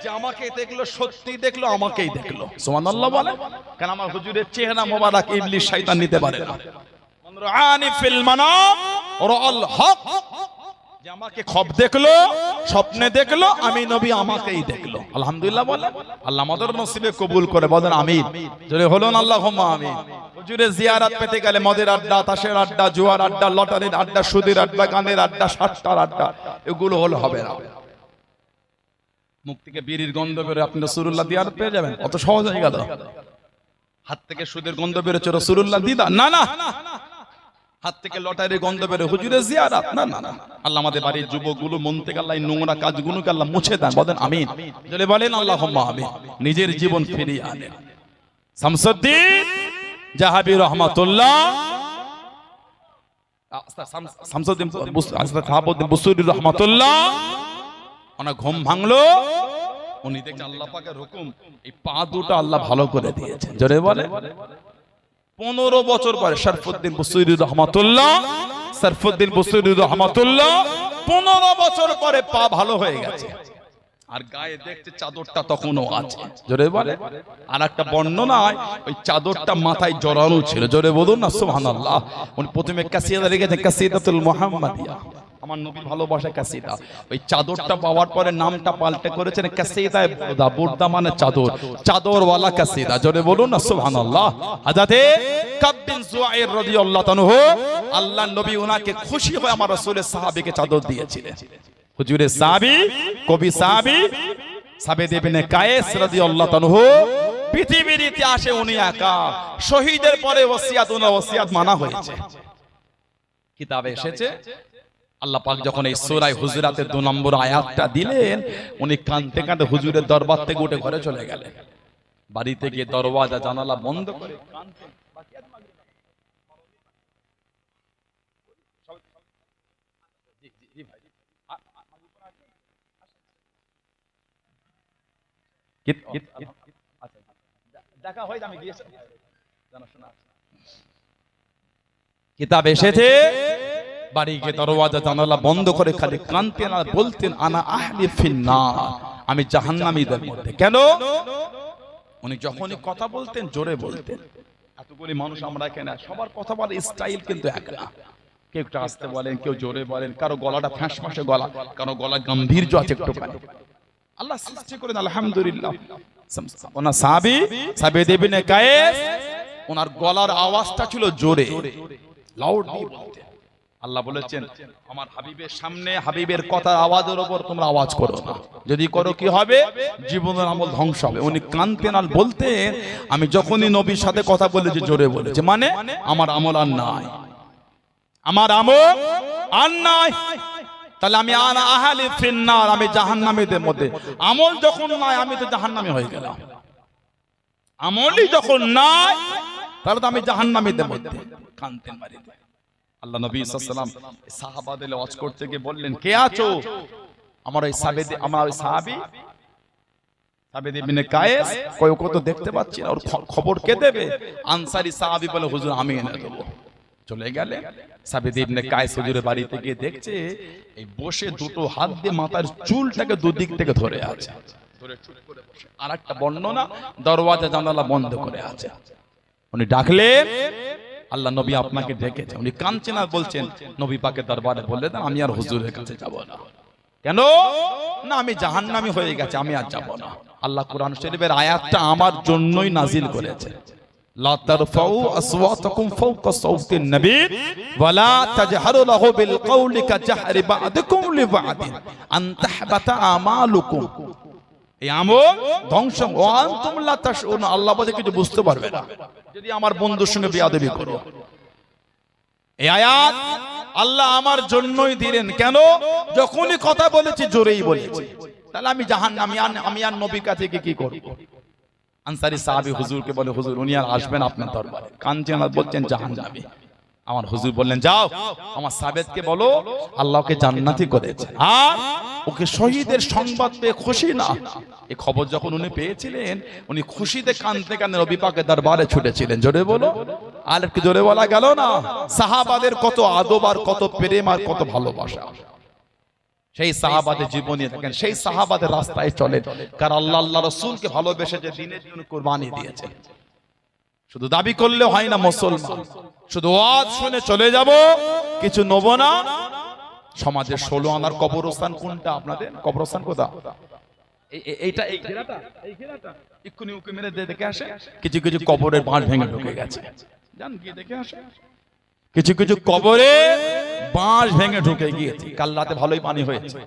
যে আমাকে দেখলো, সত্যি দেখলো, আমাকেই দেখলো। সুবহানাল্লাহ বলে, কারণ আমার হুজুরের চেহারা মোবারক ইবলিস শয়তান নিতে পারে না। মান রাআনি ফিল মানাম রাআল হক, যে আমাকে খব দেখলো, স্বপ্নে দেখলো, আমি নবী আমাকেই দেখলো। আলহামদুলিল্লাহ বলে, আল্লাহ আমাদের নসিবে কবুল করে, বলেন আমিন। জোরে বলুন আল্লাহুম্মা আমিন। হুজুরের জিয়ারত পেতে গেলে মদের আড্ডা, তাসের আড্ডা, জুয়ার আড্ডা, লটারির আড্ডা, সুদের আড্ডা, গানের আড্ডা, সাতটার আড্ডা, এগুলো হলে হবে না। মুখ থেকে বিড়ির গন্ধ বেরোয়, আপনি রাসূলুল্লাহ জিয়ারত পেয়ে যাবেন, অত সহজ হয়ে গেল। হাত থেকে সুদের গন্ধ বেরোচ্ছে, রাসূলুল্লাহ দিদার, না না। হাত থেকে লটারির গন্ধ বেরোয়, হুজুরের জিয়ারত, না না না। আল্লাহ আমাদের বাড়ির যুবকগুলো মন থেকে আল্লাহ নোংরা কাজগুলোকে আল্লাহ মুছে দেন, বলেন আমিন। যদি বলেন আল্লাহুম্মা আমিন, নিজের জীবন ফিরিয়ে আনেন। শামসুদ্দিন জাহাবি রহমাতুল্লাহ, শামসুদ্দিন বুসরি রহমাতুল্লাহ, ওনার ঘুম ভাঙলো, উনি দেখছেন আল্লাহ পাকের হুকুম, এই পা দুটো আল্লাহ ভালো করে দিয়েছেন। জোরে বলে, 15 বছর পরে শরফুদ্দিন বুসরি রহমাতুল্লাহ, শরফুদ্দিন বুসরি রহমাতুল্লাহ 15 বছর পরে পা ভালো হয়ে গেছে, আর গায়ে দেখতে চাদরটা তখনও আছে। জোরে বলে, আর একটা বর্ণনায় ওই চাদরটা মাথায় জড়ানো ছিল। জোরে বলুন না সুবহানাল্লাহ। উনি প্রথমে কাসিদা লিখেছেন, কাসিদাতুল মুহাম্মাদিয়া, আমার নবীর ভালোবাসা কাসিদা। ওই চাদরটা পাওয়ার পরে নামটা পাল্টে করেছেন কাসিদা বুরদা, বুরদা মানে চাদর, চাদরওয়ালা কাসিদা। জোরে বলুন না সুবহানাল্লাহ। হযরতে কাব বিন যুআইর রাদিয়াল্লাহু তাআলা, আল্লাহর নবী ওনাকে খুশি হয়ে আমার রাসূলের সাহাবীকে চাদর দিয়েছিলেন। হুজুরের সাহাবী, কবি সাহাবী সাবেদ ইবনে কায়েস রাদিয়াল্লাহু তাআলা পৃথিবীর ইতিহাসে উনি একা। শহীদের পরে ওসিয়াত, ওনার ওসিয়াত মানা হয়েছে। কিতাবে এসেছে আল্লাহ পাক যখন এই সূরা হুজুরাতের 2 নম্বর আয়াতটা দিলেন, উনি কাঁদতে কাঁদতে হুজুরের দরবার থেকে উঠে ঘরে চলে গেলেন। বাড়িতে গিয়ে দরওয়াজা জানালা বন্ধ করে কাঁদতেন। দেখা হয় আমি গিয়েছি জানাশোনা। কিতাব এসেছে বাড়ি গিয়ে দরওয়াজা জানালা বন্ধ করে খালি কাঁদতেন আর বলতেন আনা আহলি ফিন্নার, আমি জাহান্নামীদের মধ্যে। কেন? উনি যখনই কথা বলতেন জোরে বলতেন। এতগুলি মানুষ আমরা এখানে, সবার কথা বলার স্টাইল কিন্তু এক না। কেউ একটু আস্তে বলেন, কেউ জোরে বলেন, কারো গলাটা ফ্যাঁসফাঁসে গলা, কারো গলা গাম্ভীর্য আছে একটুখানি। আল্লাহ সৃষ্টি করেন আলহামদুলিল্লাহ। ওনার সাহাবী সাবিদ ইবনে কায়েস, ওনার গলার আওয়াজটা ছিল জোরে, লাউড দিয়ে বলতেন। আল্লাহ বলেছেন আমার হাবিবের সামনে হাবিবের কথার আওয়াজের উপর তোমরা আওয়াজ করো না, যদি করো কি হবে? জীবনের আমল ধ্বংস হবে। উনি কাঁদতেন আর বলতেন আমি যখনই নবীর সাথে কথা বলেছি জোরে বলেছে, মানে আমার আমল আর নাই, আমার আমল আর নাই। তাহলে আমি আনা আহলি ফিন্নার, আমি জাহান্নামীদের মধ্যে। আমল যখন নাই আমি তো জাহান্নামী হয়ে গেলাম। আমলই যখন নাই তাহলে তো আমি জাহান্নামীদের মধ্যে। কাঁদতেন বাড়িতে। আল্লাহ নবী সাল্লাল্লাহু আলাইহি ওয়াসাল্লাম সাহাবাদের ওয়াজ করতে গিয়ে বললেন কে আছো? আমার ওই সাহাবী সাবিদ ইবনে কায়েস। কই ওকে তো দেখতে পাচ্ছি না, ওর খবর কে দেবে? আনসারী সাহাবী বলে হুজুর আমি এনে দেবো। চলে গেলে সাবিদ ইবনে কায়েস হুজুরের বাড়িতে গিয়ে দেখছে এই বসে দুটো হাত দিয়ে মাথার চুলটাকে দুদিক থেকে ধরে আছে, ধরে চুল করে বসে। আর একটা বর্ণনা দরওয়াজা জানালা বন্ধ করে আছে। উনি ডাকলেন আল্লাহ নবী আপনাকে ডেকেছে। উনি কাঁদছেন আর বলছেন নবী পাকের দরবারে বলে দেন আমি আর হুজুরের কাছে যাব না। কেন? না আমি জাহান্নামী হয়ে গেছে, আমি আর যাব না। আল্লাহ কোরআন শরীফের আয়াতটা আমার জন্যই নাজিল করেছে। লা তারফাউ আসওয়াতাকুম ফাওকা সাওতিন নবী ওয়া লা তাজহারু লাহু বিল কওলি কাজহরি বা'দিকুম লিবা'দিন আন তাহবাতা আমালুকুম। এই আমল ধ্বংস ওয়া আনতুম লা তাশউরুন। আল্লাহ বলে কিছু বুঝতে পারবে না যদি আমার বন্ধুর সঙ্গে বেয়াদবি করো। এই আয়াত আল্লাহ আমার জন্যই দিলেন। কেন? যখনই কথা বলেছি জোরেই বলেছি। তাহলে আমি জাহান্নামী, আমি আর নবীর কাছে গিয়ে কি করব? আনসারী সাহাবী হুজুরকে বলে হুজুর উনি আর আসবেন আপনার দরবারে। কাঞ্চন বলছেন জাহান্নামী। আমার হুজুর বললেন যাও আমার সাবেদকে বলো আল্লাহকে জান্নাতি করেছে, আর ওকে শহীদের সংবাদ পেয়ে খুশি না। এই খবর যখন উনি পেয়েছিলেন উনি খুশিতে কাঁদতে কাঁদতে নবী পাকের দরবারে ছুটেছিলেন। জোরে বলো, আর একটু জোরে বলা গেল না? সাহাবাদের কত আদব আর কত প্রেম আর কত ভালোবাসা। সেই সাহাবাদের জীবনী দেখেন, সেই সাহাবাদের রাস্তায় চলেন, কারণ আল্লাহ রাসূলকে ভালোবেসে যে দিনের জন্য কুরবানি দিয়েছে। শুধু দাবি করলে হয় না মুসলমান, শুধু ওয়াজ শুনে চলে যাব কিছু নেব না। সমাজের 16 আনার কবরস্থান কোনটা? আপনাদের কবরস্থান কোথায়? এইটা, এই ঘেরাটা, এই ঘেরাটা এক্ষুনি উকি মেরে দেখে আসে। কিছু কিছু কবরের বাঁশ ভেঙে ঢুকে গেছে, জান গিয়ে দেখে আসে। কিছু কিছু কবরে বাঁশ ভেঙে ঢুকে গিয়েছে। কাল রাতে ভালোই পানি হয়েছে,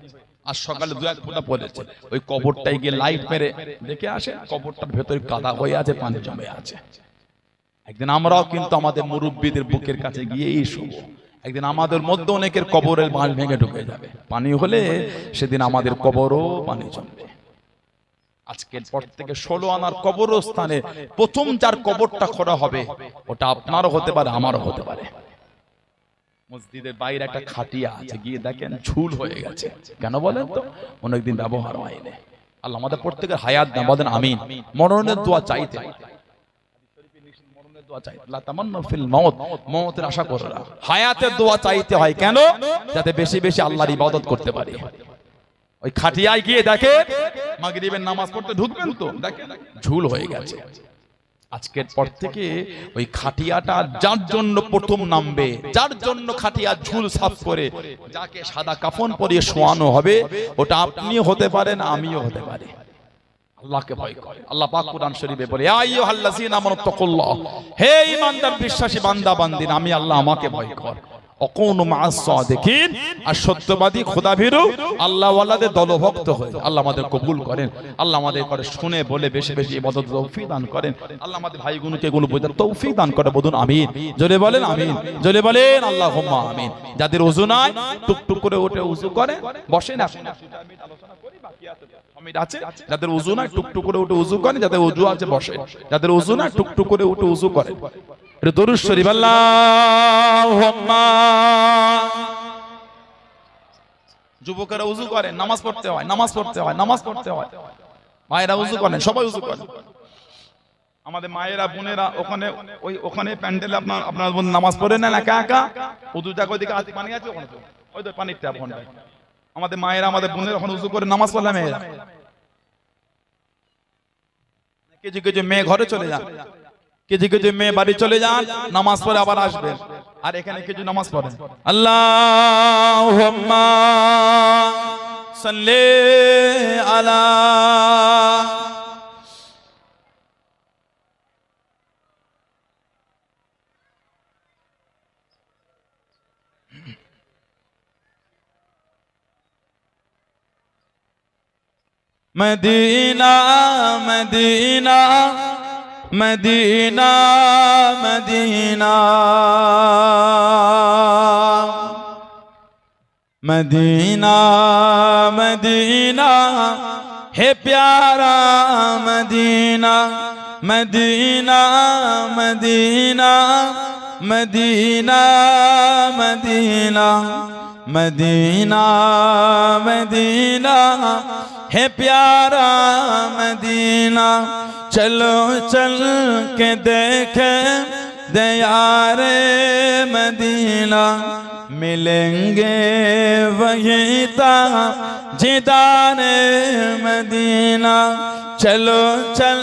আর সকালে 2-1 ফোঁটা পড়েছে। ওই কবরটাই গিয়ে লাইট মেরে দেখে আসে, কবরটার ভেতরে কাদা হয়ে আছে, পানি জমে আছে। একদিন আমরাও কিন্তু আমাদের মুরব্বীদের বুকের কাছে গিয়েই শুবো। একদিন আমাদের মধ্যে অনেকের কবরের বাঁশ ভেঙে ঢুকে যাবে। পানি হলে সেদিন আমাদের কবরও পানি জমবে। আজকের পর থেকে 16 আনার কবরস্থানে প্রথম যার কবরটা খোঁড়া হবে ওটা আপনারও হতে পারে, আমারও হতে পারে। মসজিদের বাইরে একটা খাটিয়া আছে, গিয়ে দেখেন ঝুল হয়ে গেছে। কেন বলেন তো? অনেকদিন ব্যবহার হয়নি। আল্লাহ আমাদের প্রত্যেকের হায়াত দান, বলেন আমিন। মরণের দোয়া চাইতে, মওতের আশা করো না, হায়াতের দোয়া চাইতে হয়। কেন? যাতে বেশি বেশি আল্লাহর ইবাদত করতে পারি। ওই খাটিয়ায় গিয়ে দেখে মাগরিবের নামাজ পড়তে ঢুকবেন তো দেখেন ঝুল হয়ে গেছে। আজকের পর থেকে ওই খাটিয়াটা যার জন্য প্রথম নামবে, যার জন্য খাটিয়া ঝুল সাফ করে যাকে সাদা কাফন পরিয়ে শোয়ানো হবে, ওটা আপনিও হতে পারেন, আমিও হতে পারি। আল্লাহকে ভয় করে। আল্লাহ পাক কুরআন শরীফে বলে ইয়া আইয়ুহাল্লাযীনা আমানু তাকুল্লাহ, হে ঈমানদার বিশ্বাসী বান্দা বান্দিন, আমি আল্লাহ আমাকে ভয় কর। অকুনু মা'আস সাদিকিন, আর সত্যবাদী খোদাভীরু আল্লাহওয়ালাদের দলভুক্ত হয়ে আল্লাহ আমাদের কবুল করেন। আল্লাহ আমাদের করে শুনে বলে বেশি বেশি ইবাদত তৌফিক দান করেন। আল্লাহ আমাদের ভাইগুলোকে এগুলো বোঝার তৌফিক দান করে, বলুন আমিন। জোরে বলেন আমিন, জোরে বলেন আল্লাহুম্মা আমিন। যাদের ওযু নাই টুকটুক করে উঠে ওযু করে বসেন, এখন আলোচনা করি, বাকি আছে যাদের ওযু নাই টুকটুক করে উঠে ওযু করেন, যাদের ওযু আছে বসে, যাদের ওযু নাই টুকটুক করে উঠে ওযু করেন। এটা দরুদ শরীফ আল্লাহুম্মা। যুবকেরা ওযু করেন, নামাজ পড়তে হয়, নামাজ পড়তে হয়, নামাজ পড়তে হয়। মায়েরা ওযু করেন, সবাই ওযু করেন। আমাদের মায়েরা বোনেরা ওখানে প্যান্ডেলে আপনার নামাজ পড়ে নেন একা একা, ওযুটা কই দিকে পানি আছে, ওখানে ওই তো পানির ট্যাপ ওখানে। আমাদের মায়েরা আমাদের বোনেরা ওখানে ওযু করে নামাজ পড়লে মেয়েরা, কিছু কিছু মেয়ে ঘরে চলে যান, কিছু কিছু মেয়ে বাড়ি চলে যান, নামাজ পড়ে আবার আসবেন, আর এখানে কিছু নামাজ পড়েন। আল্লাহুম্মা সাল্লি আলা Medina Medina Medina Medina Medina Medina হে প্যারা Medina Medina Medina Medina Medina Medina Medina है प्यारा मदीना, चलो चल के देखे दयारे मदीना, मिलेंगे वहीं ताजिदारे मदीना, चलो चल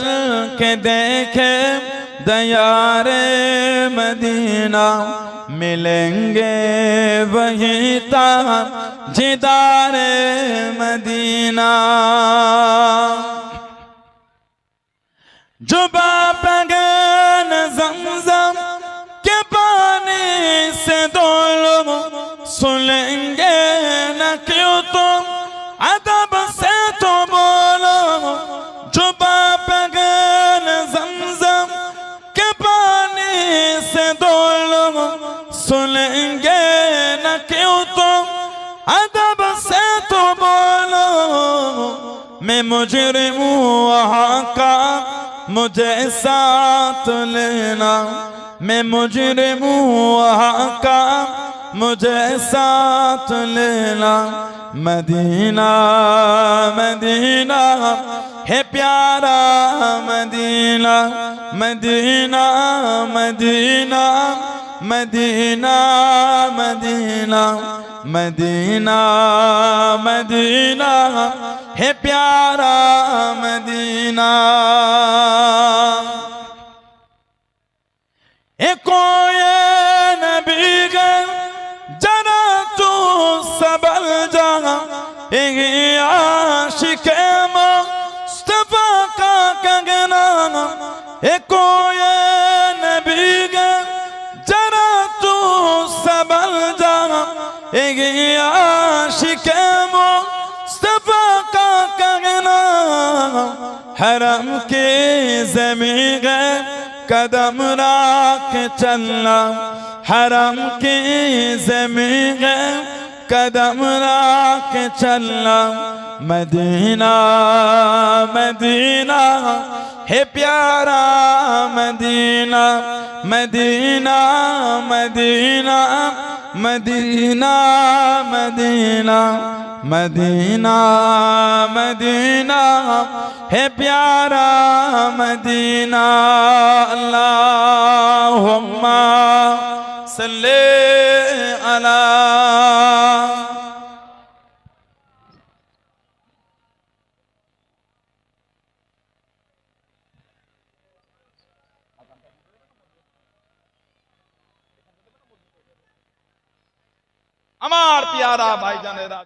के देखे दयारे मदीना, मिलेंगे वहीं ताजिदारे मदीना। जो बापगन ज़मज़म के पानी से दो लोग सुनेंगे न क्यों तुम अदब से तो बोलो, जो बापगन ज़मज़म के पानी से दो लोग सुनेंगे न क्यों तुम अदब से तो बोलो, मैं मुजरिम हूँ वहाँ का मुझे साथ लेना, मैं मुजरिम हूँ वहाँ का मुझे साथ लेना, मदीना मदीना है प्यारा Medina, Medina Medina Medina Medina Medina Medina है प्यारा मदीना। कोई नबी गए जरा तू सबल जा, आशिक मुस्तफा का कंगना, कोई नबी गए जरा तू सबल जा, आशिक मुस्तफा का कंगना, हरम के ज़मीं गए कदम राख चलना, हरम की ज़मीं है कदम राख चलना, मदीना मदीना है प्यारा Medina, Medina Medina Medina Medina Medina Medina है प्यारा मदीना। अल्लाहुम्मा सल्ले अला। আমার প্যারা ভাইজানেরা।